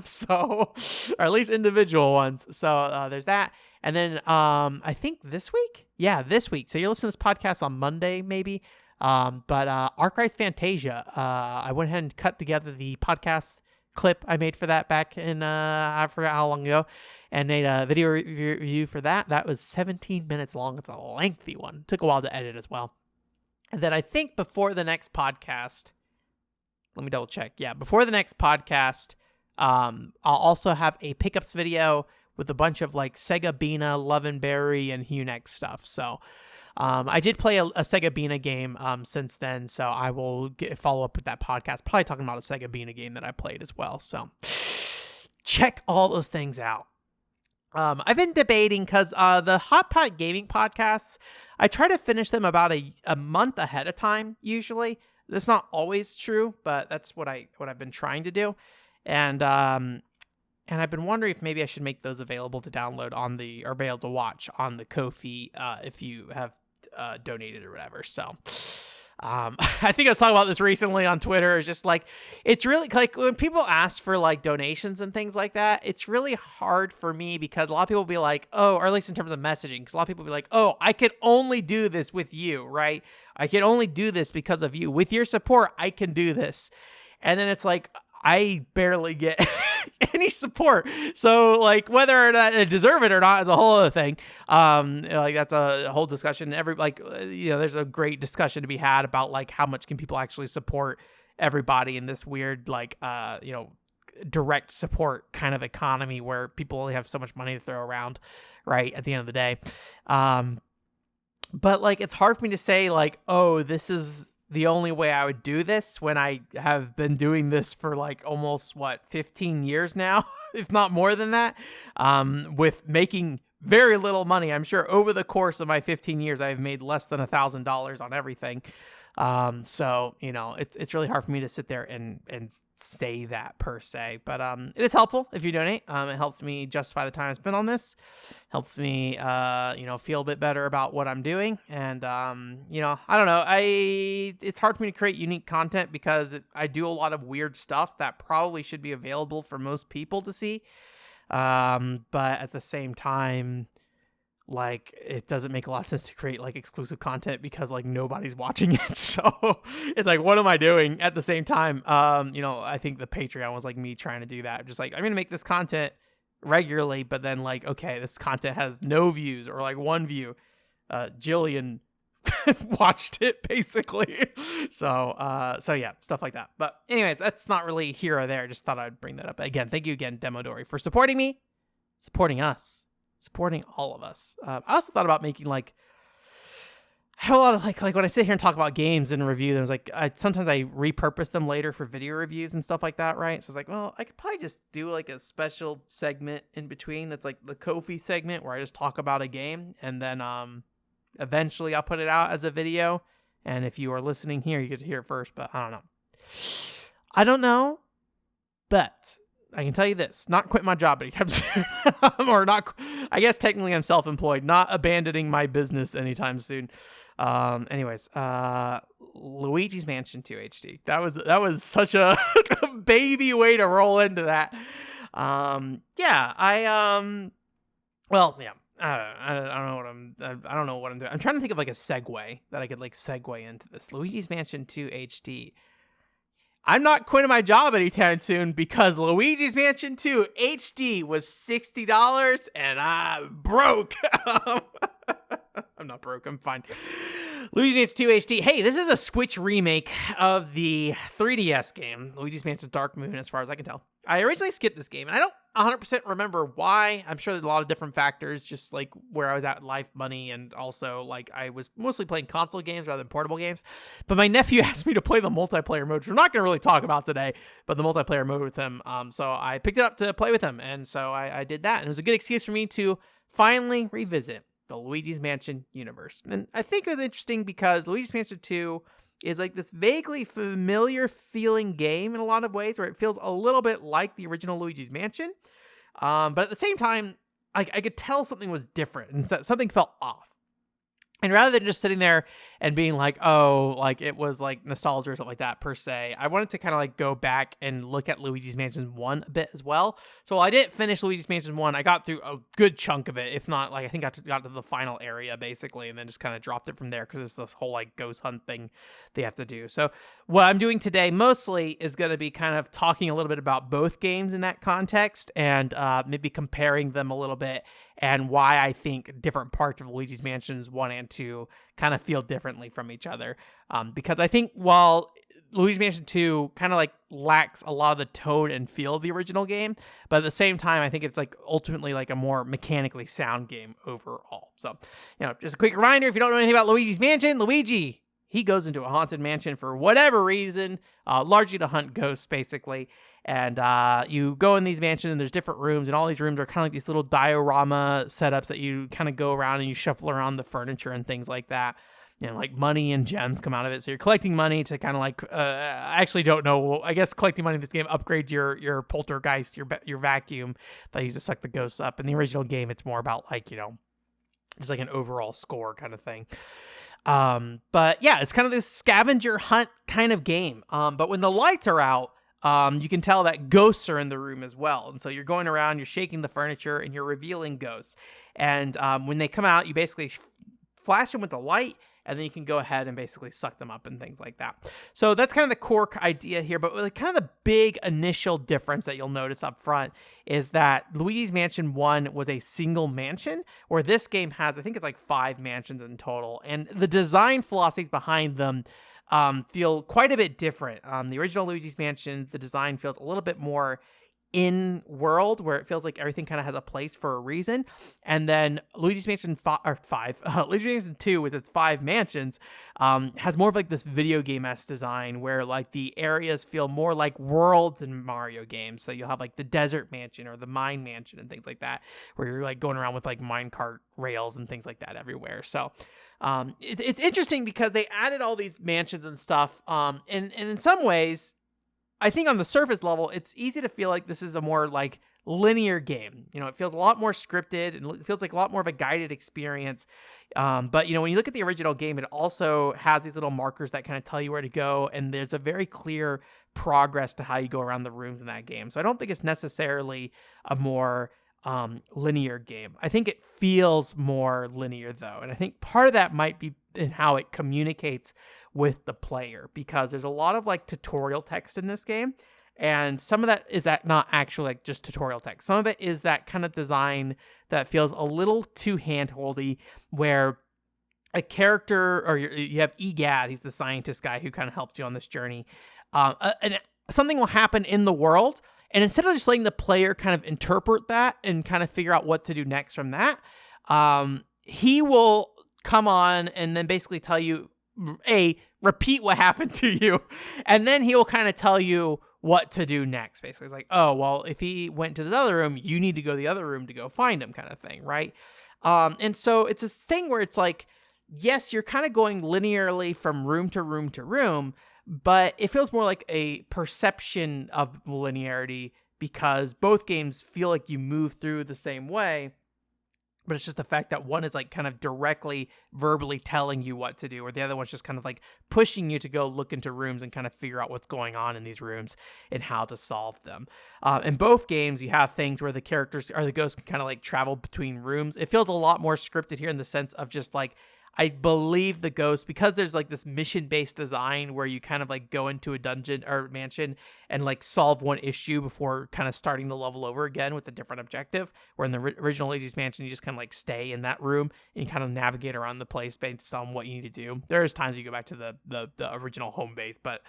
So, or at least individual ones. So there's that. And then I think this week. So you're listening to this podcast on Monday, maybe. But Archives Fantasia. I went ahead and cut together the podcast clip I made for that back in I forgot how long ago, and made a video review for that. That was 17 minutes long. It's a lengthy one. Took a while to edit as well. And then I think before the next podcast, let me double check. Yeah, before the next podcast, I'll also have a pickups video with a bunch of like Sega Bina, Love and Berry, and Hunex stuff. So I did play a Sega Bina game since then, so I will follow up with that podcast, probably talking about a Sega Bina game that I played as well. So check all those things out. I've been debating, because the Hot Pot Gaming podcasts, I try to finish them about a month ahead of time usually. That's not always true, but that's what I've been trying to do. And I've been wondering if maybe I should make those available to download or be able to watch on the Ko-fi if you have donated or whatever. So I think I was talking about this recently on Twitter. It's just like, it's really like when people ask for like donations and things like that, it's really hard for me, because a lot of people will be like, oh, or at least in terms of messaging, because a lot of people will be like, oh, I could only do this with you, right? I can only do this because of you. With your support, I can do this. And then it's like, I barely get any support. So like whether or not I deserve it or not is a whole other thing. Like that's a whole discussion. There's a great discussion to be had about like how much can people actually support everybody in this weird direct support kind of economy where people only have so much money to throw around, right, at the end of the day. But like it's hard for me to say like, oh, this is the only way I would do this, when I have been doing this for like almost 15 years now, if not more than that, with making very little money. I'm sure over the course of my 15 years, I've made less than $1,000 on everything. So, it's really hard for me to sit there and say that per se, but, it is helpful if you donate. It helps me justify the time I spent on this, helps me, feel a bit better about what I'm doing. And, I don't know, it's hard for me to create unique content because I do a lot of weird stuff that probably should be available for most people to see. But at the same time, like it doesn't make a lot of sense to create like exclusive content because like nobody's watching it. So it's like, what am I doing at the same time? I think the Patreon was like me trying to do that. Just like, I'm going to make this content regularly, but then like, okay, this content has no views or like one view. Jillian watched it basically. So yeah, stuff like that. But anyways, that's not really here or there. Just thought I'd bring that up again. Thank you again, Demodori, for supporting me, supporting us, supporting all of us. I also thought about making like, I have a lot of like when I sit here and talk about games and review them, it's like sometimes I repurpose them later for video reviews and stuff like that, right? So it's like, well, I could probably just do like a special segment in between that's like the Ko-fi segment where I just talk about a game, and then eventually I'll put it out as a video. And if you are listening here, you get to hear it first, but I don't know, but I can tell you this, not quit my job anytime soon, or not, I guess technically I'm self-employed, not abandoning my business anytime soon. Anyways, Luigi's Mansion 2 HD. That was such a baby way to roll into that. I don't know what I'm doing. I'm trying to think of like a segue that I could like segue into this. Luigi's Mansion 2 HD. I'm not quitting my job anytime soon because Luigi's Mansion 2 HD was $60 and I'm broke. I'm not broke. I'm fine. Luigi's Mansion 2 HD. Hey, this is a Switch remake of the 3DS game, Luigi's Mansion Dark Moon, as far as I can tell. I originally skipped this game, and I don't 100% remember why. I'm sure there's a lot of different factors, just like where I was at life, money, and also like I was mostly playing console games rather than portable games. But my nephew asked me to play the multiplayer mode, which we're not going to really talk about today, but the multiplayer mode with him. So I picked it up to play with him, and so I did that, and it was a good excuse for me to finally revisit the Luigi's Mansion universe. And I think it was interesting because Luigi's Mansion 2 is like this vaguely familiar feeling game in a lot of ways, where it feels a little bit like the original Luigi's Mansion. But at the same time, I could tell something was different and something felt off. And rather than just sitting there and being like, oh, like it was like nostalgia or something like that per se, I wanted to kind of like go back and look at Luigi's Mansion 1 a bit as well. So while I didn't finish Luigi's Mansion 1, I got through a good chunk of it. If not, like I think I got to the final area basically, and then just kind of dropped it from there because it's this whole like ghost hunt thing they have to do. So what I'm doing today mostly is going to be kind of talking a little bit about both games in that context, and maybe comparing them a little bit, and why I think different parts of Luigi's Mansions 1 and 2 kind of feel differently from each other. Because I think while Luigi's Mansion 2 kind of like lacks a lot of the tone and feel of the original game, but at the same time, I think it's like ultimately like a more mechanically sound game overall. So, just a quick reminder, if you don't know anything about Luigi's Mansion, Luigi, he goes into a haunted mansion for whatever reason, largely to hunt ghosts, basically. And you go in these mansions, and there's different rooms, and all these rooms are kind of like these little diorama setups that you kind of go around and you shuffle around the furniture and things like that. Like money and gems come out of it. So you're collecting money to kind of like, I actually don't know. I guess collecting money in this game upgrades your poltergeist, your vacuum that you use to suck the ghosts up. In the original game, it's more about like, just like an overall score kind of thing. But yeah, it's kind of this scavenger hunt kind of game. But when the lights are out, you can tell that ghosts are in the room as well. And so you're going around, you're shaking the furniture, and you're revealing ghosts. And when they come out, you basically flash them with the light, and then you can go ahead and basically suck them up and things like that. So that's kind of the core idea here. But like kind of the big initial difference that you'll notice up front is that Luigi's Mansion 1 was a single mansion, where this game has, I think it's like 5 mansions in total. And the design philosophies behind them feel quite a bit different. The original Luigi's Mansion, the design feels a little bit more in world, where it feels like everything kind of has a place for a reason. And then Luigi's Mansion 5, Luigi's Mansion 2 with its 5 mansions has more of like this video game-esque design, where like the areas feel more like worlds in Mario games. So you'll have like the desert mansion or the mine mansion and things like that, where you're like going around with like minecart rails and things like that everywhere. So it's interesting because they added all these mansions and stuff, and in some ways, I think on the surface level, it's easy to feel like this is a more like linear game. It feels a lot more scripted, and it feels like a lot more of a guided experience. But when you look at the original game, it also has these little markers that kind of tell you where to go, and there's a very clear progress to how you go around the rooms in that game. So I don't think it's necessarily a more linear game. I think it feels more linear though, and I think part of that might be in how it communicates with the player, because there's a lot of like tutorial text in this game, and some of that is that not actually like just tutorial text. Some of it is that kind of design that feels a little too handholdy, where a character, or you have EGAD, he's the scientist guy who kind of helped you on this journey, and something will happen in the world, and instead of just letting the player kind of interpret that and kind of figure out what to do next from that, he will come on and then basically tell you, repeat what happened to you, and then he will kind of tell you what to do next. Basically, it's like, oh, well, if he went to the other room, you need to go to the other room to go find him, kind of thing, right? And so it's this thing where it's like, yes, you're kind of going linearly from room to room to room, but it feels more like a perception of linearity, because both games feel like you move through the same way, but it's just the fact that one is like kind of directly verbally telling you what to do, or the other one's just kind of like pushing you to go look into rooms and kind of figure out what's going on in these rooms and how to solve them. In both games, you have things where the characters or the ghosts can kind of like travel between rooms. It feels a lot more scripted here in the sense of just like, I believe the ghost, because there's like this mission-based design where you kind of like go into a dungeon or mansion and like solve one issue before kind of starting the level over again with a different objective, where in the original Luigi's Mansion, you just kind of like stay in that room and you kind of navigate around the place based on what you need to do. There's times you go back to the original home base, but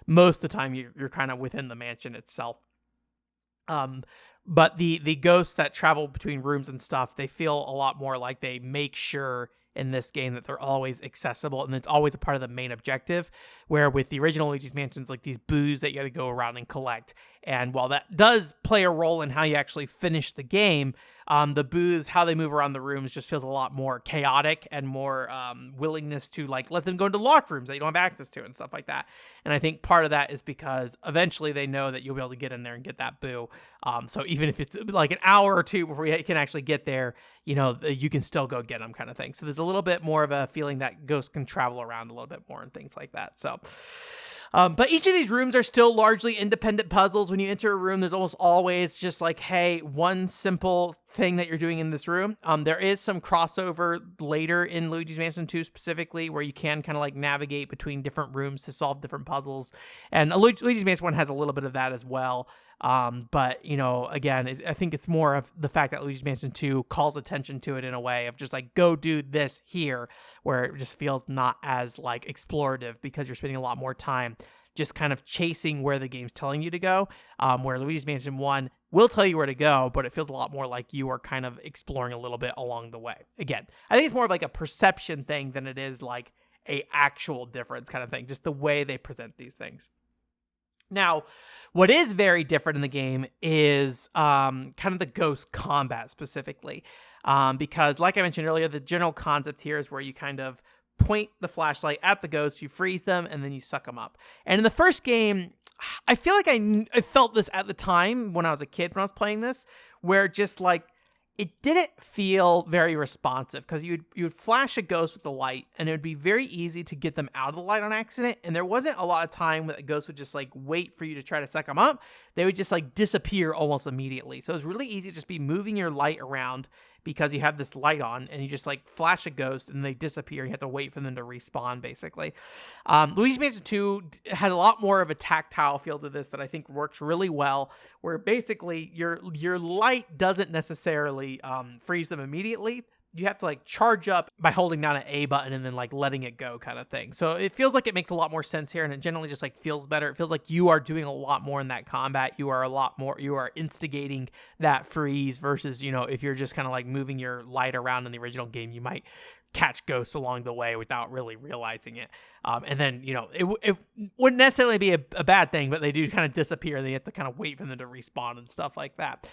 most of the time you're kind of within the mansion itself. But the ghosts that travel between rooms and stuff, they feel a lot more like they make sure in this game that they're always accessible, and it's always a part of the main objective, where with the original Luigi's Mansions, like these boos that you got to go around and collect. And while that does play a role in how you actually finish the game, the boos, how they move around the rooms just feels a lot more chaotic and more willingness to like let them go into locked rooms that you don't have access to and stuff like that. And I think part of that is because eventually they know that you'll be able to get in there and get that boo. So even if it's like an hour or two before you can actually get there, you know, you can still go get them, kind of thing. So there's a little bit more of a feeling that ghosts can travel around a little bit more and things like that. So but each of these rooms are still largely independent puzzles. When you enter a room, there's almost always just like, hey, one simple thing that you're doing in this room. There is some crossover later in Luigi's Mansion 2 specifically, where you can kind of like navigate between different rooms to solve different puzzles. And Luigi's Mansion 1 has a little bit of that as well. But, you know, again, I think it's more of the fact that Luigi's Mansion 2 calls attention to it in a way of just like, go do this here, where it just feels not as like explorative, because you're spending a lot more time just kind of chasing where the game's telling you to go, where Luigi's Mansion 1 will tell you where to go, but it feels a lot more like you are kind of exploring a little bit along the way. Again, I think it's more of like a perception thing than it is like a actual difference kind of thing, just the way they present these things. Now, what is very different in the game is kind of the ghost combat specifically, because like I mentioned earlier, the general concept here is where you kind of point the flashlight at the ghosts, you freeze them, and then you suck them up. And in the first game, I feel like I felt this at the time when I was a kid when I was playing this, where just like, it didn't feel very responsive, because you would flash a ghost with the light, and it would be very easy to get them out of the light on accident, and there wasn't a lot of time that the ghost would just like wait for you to try to suck them up. They would just like disappear almost immediately. So it was really easy to just be moving your light around, because you have this light on and you just like flash a ghost and they disappear. You have to wait for them to respawn, basically. Luigi's Mansion 2 had a lot more of a tactile feel to this that I think works really well, where basically your light doesn't necessarily freeze them immediately. You have to like charge up by holding down an A button and then like letting it go, kind of thing. So it feels like it makes a lot more sense here, and it generally just like feels better. It feels like you are doing a lot more in that combat. You are instigating that freeze versus, you know, if you're just kind of like moving your light around in the original game, you might catch ghosts along the way without really realizing it. And then, you know, it wouldn't necessarily be a bad thing, but they do kind of disappear, and you have to kind of wait for them to respawn and stuff like that.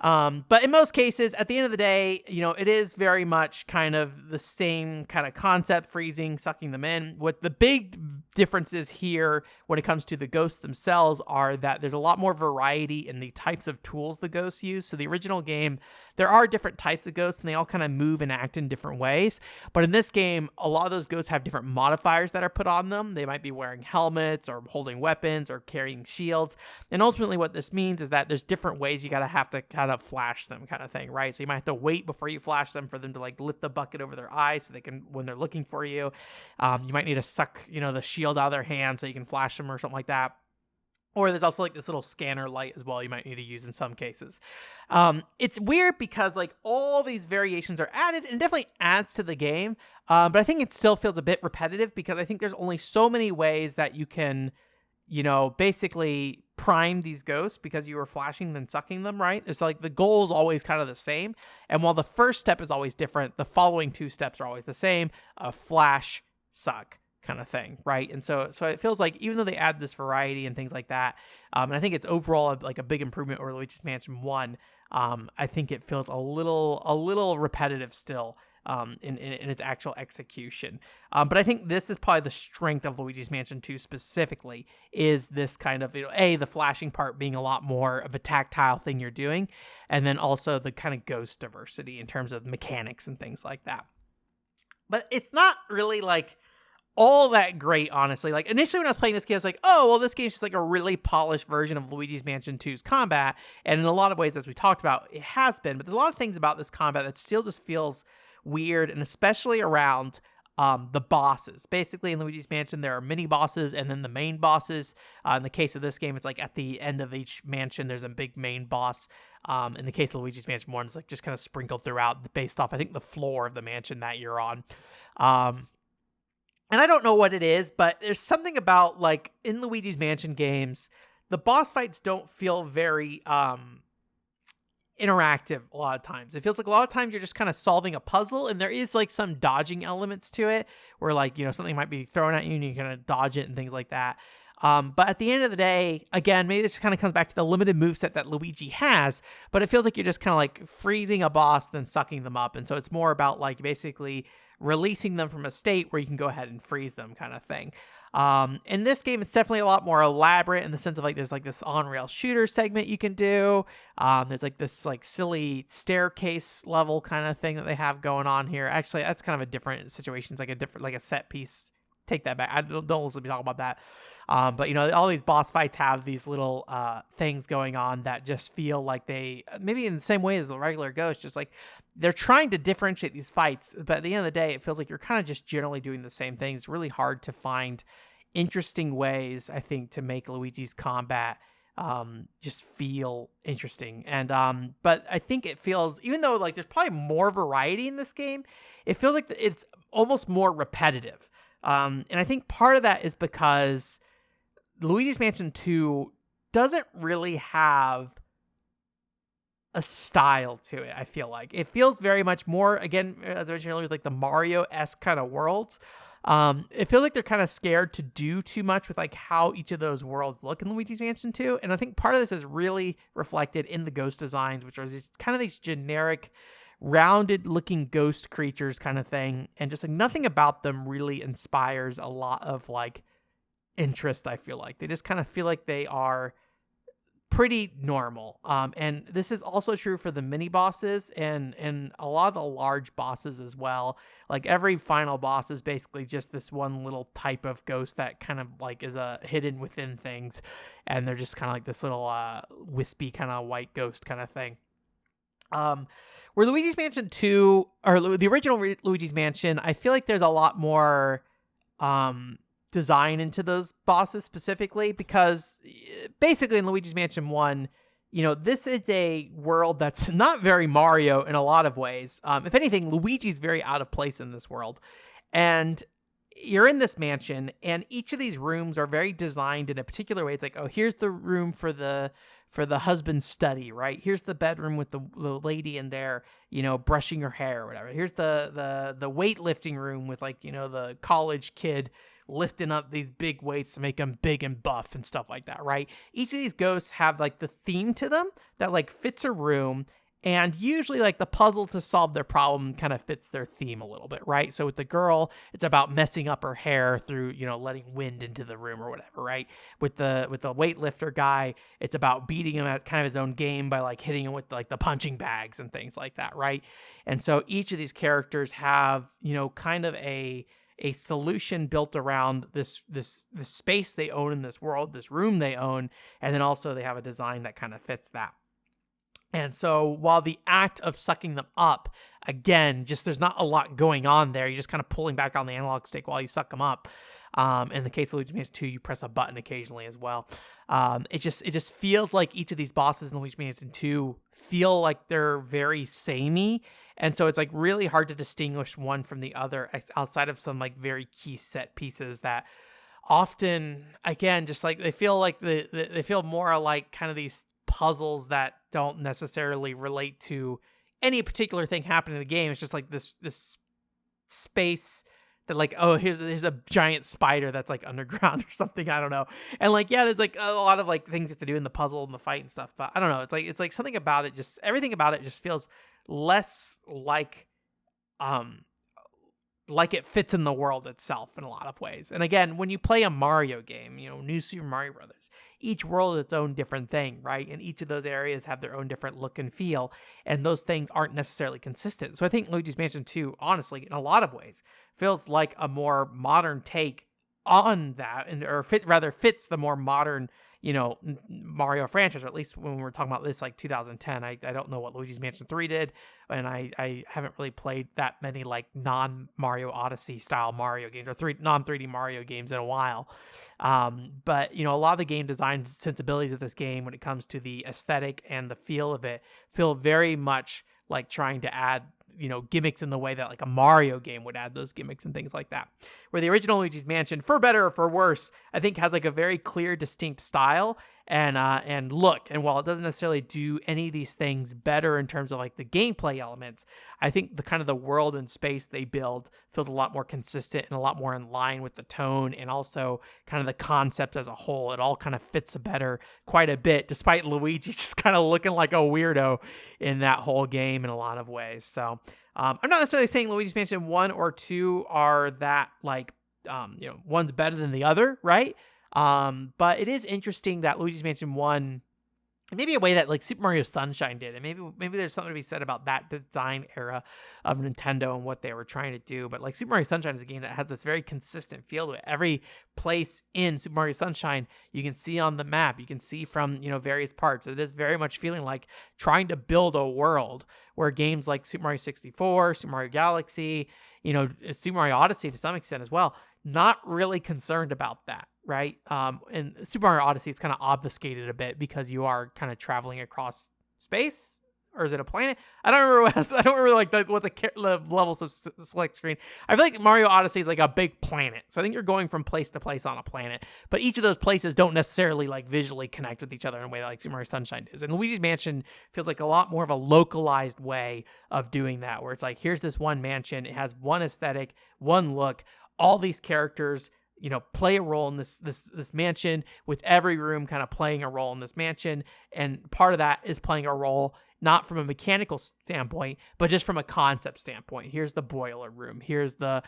But in most cases, at the end of the day, you know, it is very much kind of the same kind of concept, freezing, sucking them in. What the big differences here when it comes to the ghosts themselves are that there's a lot more variety in the types of tools the ghosts use. So the original game, there are different types of ghosts, and they all kind of move and act in different ways. But in this game, a lot of those ghosts have different modifiers that are put on them. They might be wearing helmets or holding weapons or carrying shields. And ultimately what this means is that there's different ways you have to kind of flash them kind of thing, right? So you might have to wait before you flash them for them to like lift the bucket over their eyes so they can, when they're looking for you. You might need to suck, the shield out of their hand so you can flash them or something like that. Or there's also like this little scanner light as well you might need to use in some cases. It's weird because like all these variations are added and definitely adds to the game. But I think it still feels a bit repetitive because I think there's only so many ways that you can, basically prime these ghosts because you were flashing then sucking them, right? It's like the goal is always kind of the same. And while the first step is always different, the following two steps are always the same. Flash, suck kind of thing, right? And so it feels like even though they add this variety and things like that, and I think it's overall like a big improvement over Luigi's Mansion 1, I think it feels a little repetitive still in its actual execution. But I think this is probably the strength of Luigi's Mansion 2 specifically, is this kind of, the flashing part being a lot more of a tactile thing you're doing, and then also the kind of ghost diversity in terms of mechanics and things like that. But it's not really like all that great, honestly. Like initially when I was playing this game, I was like, oh, well, this game's just like a really polished version of Luigi's Mansion 2's combat. And in a lot of ways, as we talked about, it has been. But there's a lot of things about this combat that still just feels weird, and especially around the bosses. Basically, in Luigi's Mansion, there are mini bosses and then the main bosses. In the case of this game, it's like at the end of each mansion, there's a big main boss. In the case of Luigi's Mansion 1, it's like just kind of sprinkled throughout based off, I think, the floor of the mansion that you're on. And I don't know what it is, but there's something about, like, in Luigi's Mansion games, the boss fights don't feel very interactive a lot of times. It feels like a lot of times you're just kind of solving a puzzle, and there is, like, some dodging elements to it, where, like, something might be thrown at you, and you kind of dodge it and things like that. But at the end of the day, again, maybe this kind of comes back to the limited moveset that Luigi has, but it feels like you're just kind of, like, freezing a boss, then sucking them up, and so it's more about, like, basically releasing them from a state where you can go ahead and freeze them kind of thing. In this game, it's definitely a lot more elaborate in the sense of like there's like this on-rail shooter segment you can do. There's like this like silly staircase level kind of thing that they have going on here. Actually, that's kind of a different situation. It's like a set piece. Take that back. I don't listen to me talk about that. But all these boss fights have these little things going on that just feel like they, maybe in the same way as the regular Ghost, just like they're trying to differentiate these fights. But at the end of the day, it feels like you're kind of just generally doing the same thing. It's really hard to find interesting ways, I think, to make Luigi's combat just feel interesting. And but I think it feels, even though like there's probably more variety in this game, it feels like it's almost more repetitive. And I think part of that is because Luigi's Mansion 2 doesn't really have a style to it, I feel like. It feels very much more, again, as I mentioned earlier, like the Mario-esque kind of worlds. It feels like they're kind of scared to do too much with like how each of those worlds look in Luigi's Mansion 2. And I think part of this is really reflected in the ghost designs, which are just kind of these generic, rounded looking ghost creatures kind of thing. And just like nothing about them really inspires a lot of like interest, I feel like. They just kind of feel like they are pretty normal. And this is also true for the mini bosses and a lot of the large bosses as well. Like every final boss is basically just this one little type of ghost that kind of like is hidden within things, and they're just kind of like this little wispy kind of white ghost kind of thing. Where Luigi's Mansion 2 or the original Luigi's Mansion, I feel like there's a lot more design into those bosses specifically, because basically in Luigi's Mansion 1, this is a world that's not very Mario in a lot of ways. If anything, Luigi's very out of place in this world. And you're in this mansion, and each of these rooms are very designed in a particular way. It's like, oh, here's the room for the husband's study, right? Here's the bedroom with the lady in there, brushing her hair or whatever. Here's the weightlifting room with like, the college kid lifting up these big weights to make them big and buff and stuff like that, right? Each of these ghosts have like the theme to them that like fits a room, And usually like the puzzle to solve their problem kind of fits their theme a little bit, right? So with the girl, it's about messing up her hair through, letting wind into the room or whatever, right? With the weightlifter guy, it's about beating him at kind of his own game by like hitting him with like the punching bags and things like that, right? And so each of these characters have, kind of a solution built around this space they own in this world, this room they own, and then also they have a design that kind of fits that. And so while the act of sucking them up, again, just there's not a lot going on there. You're just kind of pulling back on the analog stick while you suck them up. In the case of Luigi Mansion 2, you press a button occasionally as well. It just feels like each of these bosses in Luigi Mansion 2 feel like they're very samey. And so it's like really hard to distinguish one from the other outside of some like very key set pieces that often, again, just like they feel like they feel more like kind of these puzzles that don't necessarily relate to any particular thing happening in the game. It's just like this space that like, oh, here's a giant spider that's like underground or something. I don't know. And like, yeah, there's like a lot of like things you have to do in the puzzle and the fight and stuff, but I don't know. It's like something about it, just everything about it just feels less like it fits in the world itself in a lot of ways. And again, when you play a Mario game, New Super Mario Brothers, each world is its own different thing, right? And each of those areas have their own different look and feel, and those things aren't necessarily consistent. So I think Luigi's Mansion 2, honestly, in a lot of ways, feels like a more modern take on that, fits the more modern, Mario franchise, or at least when we're talking about this, like 2010. I don't know what Luigi's Mansion 3 did, and I haven't really played that many like non-Mario Odyssey style Mario games or non-3D Mario games in a while. But a lot of the game design sensibilities of this game when it comes to the aesthetic and the feel of it feel very much like trying to add gimmicks in the way that like a Mario game would add those gimmicks and things like that. Where the original Luigi's Mansion, for better or for worse, I think has like a very clear, distinct style and look. And while it doesn't necessarily do any of these things better in terms of like the gameplay elements, I think the kind of the world and space they build feels a lot more consistent and a lot more in line with the tone and also kind of the concept as a whole. It all kind of fits better quite a bit, despite Luigi just kind of looking like a weirdo in that whole game in a lot of ways. So I'm not necessarily saying Luigi's Mansion 1 or 2 are that like, one's better than the other, right? But it is interesting that Luigi's Mansion 1, maybe a way that like Super Mario Sunshine did, and maybe there's something to be said about that design era of Nintendo and what they were trying to do. But like Super Mario Sunshine is a game that has this very consistent feel to it. Every place in Super Mario Sunshine you can see on the map, you can see from various parts. It is very much feeling like trying to build a world where games like Super Mario 64, Super Mario Galaxy, Super Mario Odyssey to some extent as well, not really concerned about that. Right. And Super Mario Odyssey is kind of obfuscated a bit because you are kind of traveling across space, or is it a planet? I don't remember. I don't remember like what the levels of select screen. I feel like Mario Odyssey is like a big planet, so I think you're going from place to place on a planet. But each of those places don't necessarily like visually connect with each other in a way that like Super Mario Sunshine is. And Luigi's Mansion feels like a lot more of a localized way of doing that, where it's like here's this one mansion, it has one aesthetic, one look, all these characters play a role in this mansion, with every room kind of playing a role in this mansion. And part of that is playing a role not from a mechanical standpoint, but just from a concept standpoint. Here's the boiler room. Here's the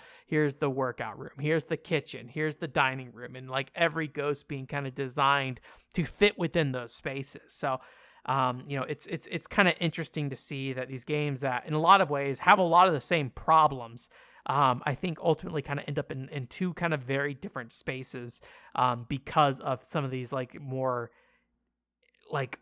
workout room. Here's the kitchen. Here's the dining room. And like every ghost being kind of designed to fit within those spaces. So it's kind of interesting to see that these games that in a lot of ways have a lot of the same problems, I think ultimately kind of end up in two kind of very different spaces because of some of these like more like,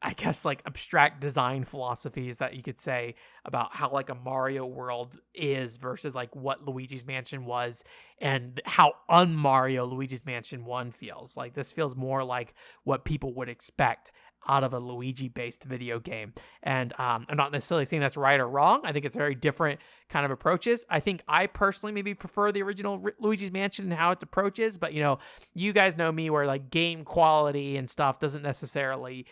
I guess like abstract design philosophies that you could say about how like a Mario world is versus like what Luigi's Mansion was, and how un-Mario Luigi's Mansion 1 feels. Like this feels more like what people would expect out of a Luigi-based video game. And I'm not necessarily saying that's right or wrong. I think it's very different kind of approaches. I think I personally maybe prefer the original Luigi's Mansion and how its approaches, but you guys know me where like game quality and stuff doesn't necessarily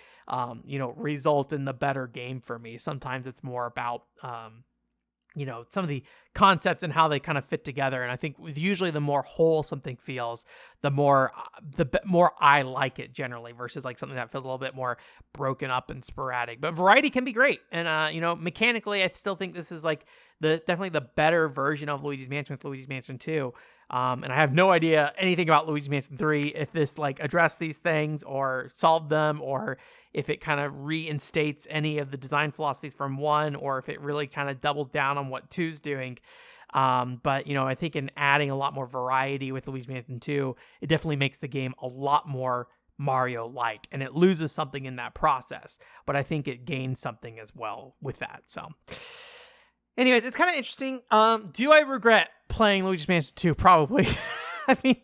result in the better game for me. Sometimes it's more about some of the concepts and how they kind of fit together. And I think usually the more whole something feels, the more I like it generally, versus like something that feels a little bit more broken up and sporadic. But variety can be great. And mechanically, I still think this is like definitely the better version of Luigi's Mansion with Luigi's Mansion 2. And I have no idea anything about Luigi's Mansion 3, if this like addressed these things or solved them, or if it kind of reinstates any of the design philosophies from 1, or if it really kind of doubles down on what 2's doing. But, I think in adding a lot more variety with Luigi's Mansion 2, it definitely makes the game a lot more Mario-like, and it loses something in that process. But I think it gains something as well with that. So anyways, it's kind of interesting. Do I regret playing Luigi's Mansion 2? Probably. I mean,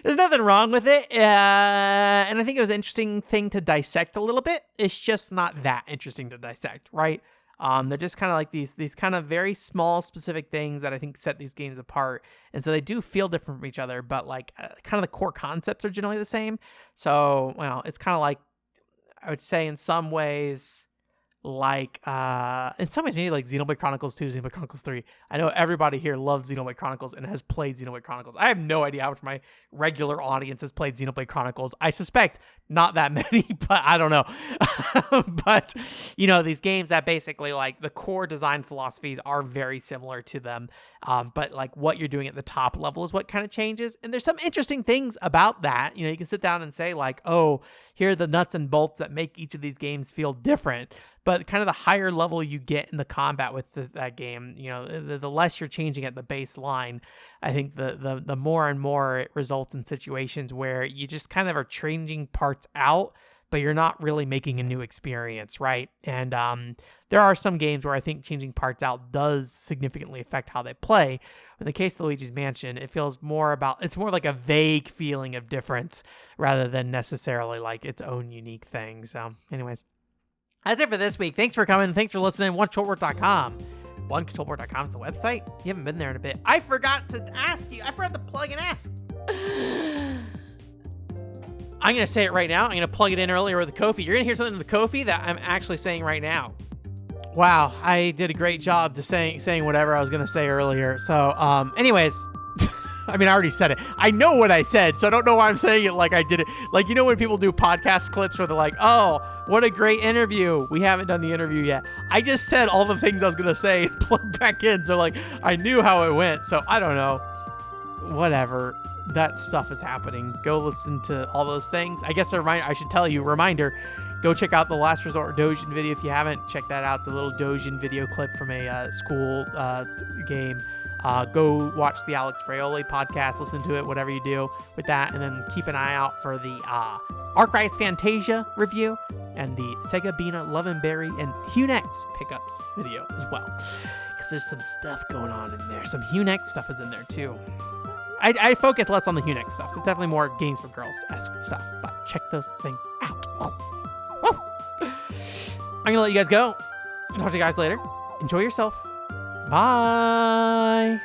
there's nothing wrong with it. And I think it was an interesting thing to dissect a little bit. It's just not that interesting to dissect, right? They're just kind of like these kind of very small, specific things that I think set these games apart. And so they do feel different from each other, but like kind of the core concepts are generally the same. So, well, it's kind of like, I would say in some ways, like in some ways maybe like Xenoblade Chronicles 2, Xenoblade Chronicles 3. I know everybody here loves Xenoblade Chronicles and has played Xenoblade Chronicles. I have no idea how much my regular audience has played Xenoblade Chronicles. I suspect not that many, but I don't know. But these games that basically like the core design philosophies are very similar to them, but like what you're doing at the top level is what kind of changes. And there's some interesting things about that. You can sit down and say like, oh, here are the nuts and bolts that make each of these games feel different. But kind of the higher level you get in the combat with that game, the less you're changing at the baseline. I think the more and more it results in situations where you just kind of are changing parts out, but you're not really making a new experience, right? And there are some games where I think changing parts out does significantly affect how they play. In the case of Luigi's Mansion, it feels it's more like a vague feeling of difference rather than necessarily like its own unique thing. So anyways, that's it for this week. Thanks for coming. Thanks for listening. OneControlBoard.com. OneControlBoard.com is the website. You haven't been there in a bit. I forgot to ask you. I forgot to plug and ask. I'm going to say it right now. I'm going to plug it in earlier with the Ko-fi. You're going to hear something in the Ko-fi that I'm actually saying right now. Wow, I did a great job to saying whatever I was going to say earlier. So, anyways, I mean, I already said it. I know what I said, so I don't know why I'm saying it like I did it. Like, when people do podcast clips where they're like, oh, what a great interview. We haven't done the interview yet. I just said all the things I was going to say and plugged back in. So, like, I knew how it went. So, I don't know. Whatever. That stuff is happening. Go listen to all those things. I guess I should tell you, reminder, go check out the Last Resort Dojin video if you haven't. Check that out. It's a little Dojin video clip from a school game. Go watch the Alex Fraioli podcast, listen to it, whatever you do with that, and then keep an eye out for the Arc-Rise Fantasia review and the Sega Bina Love and Berry and Hunex pickups video as well, because there's some stuff going on in there. Some Hunex stuff is in there too. I focus less on the Hunex stuff. It's definitely more games for girls-esque stuff, but check those things out. Woo. I'm gonna let you guys go. Talk to you guys later. Enjoy yourself. Bye.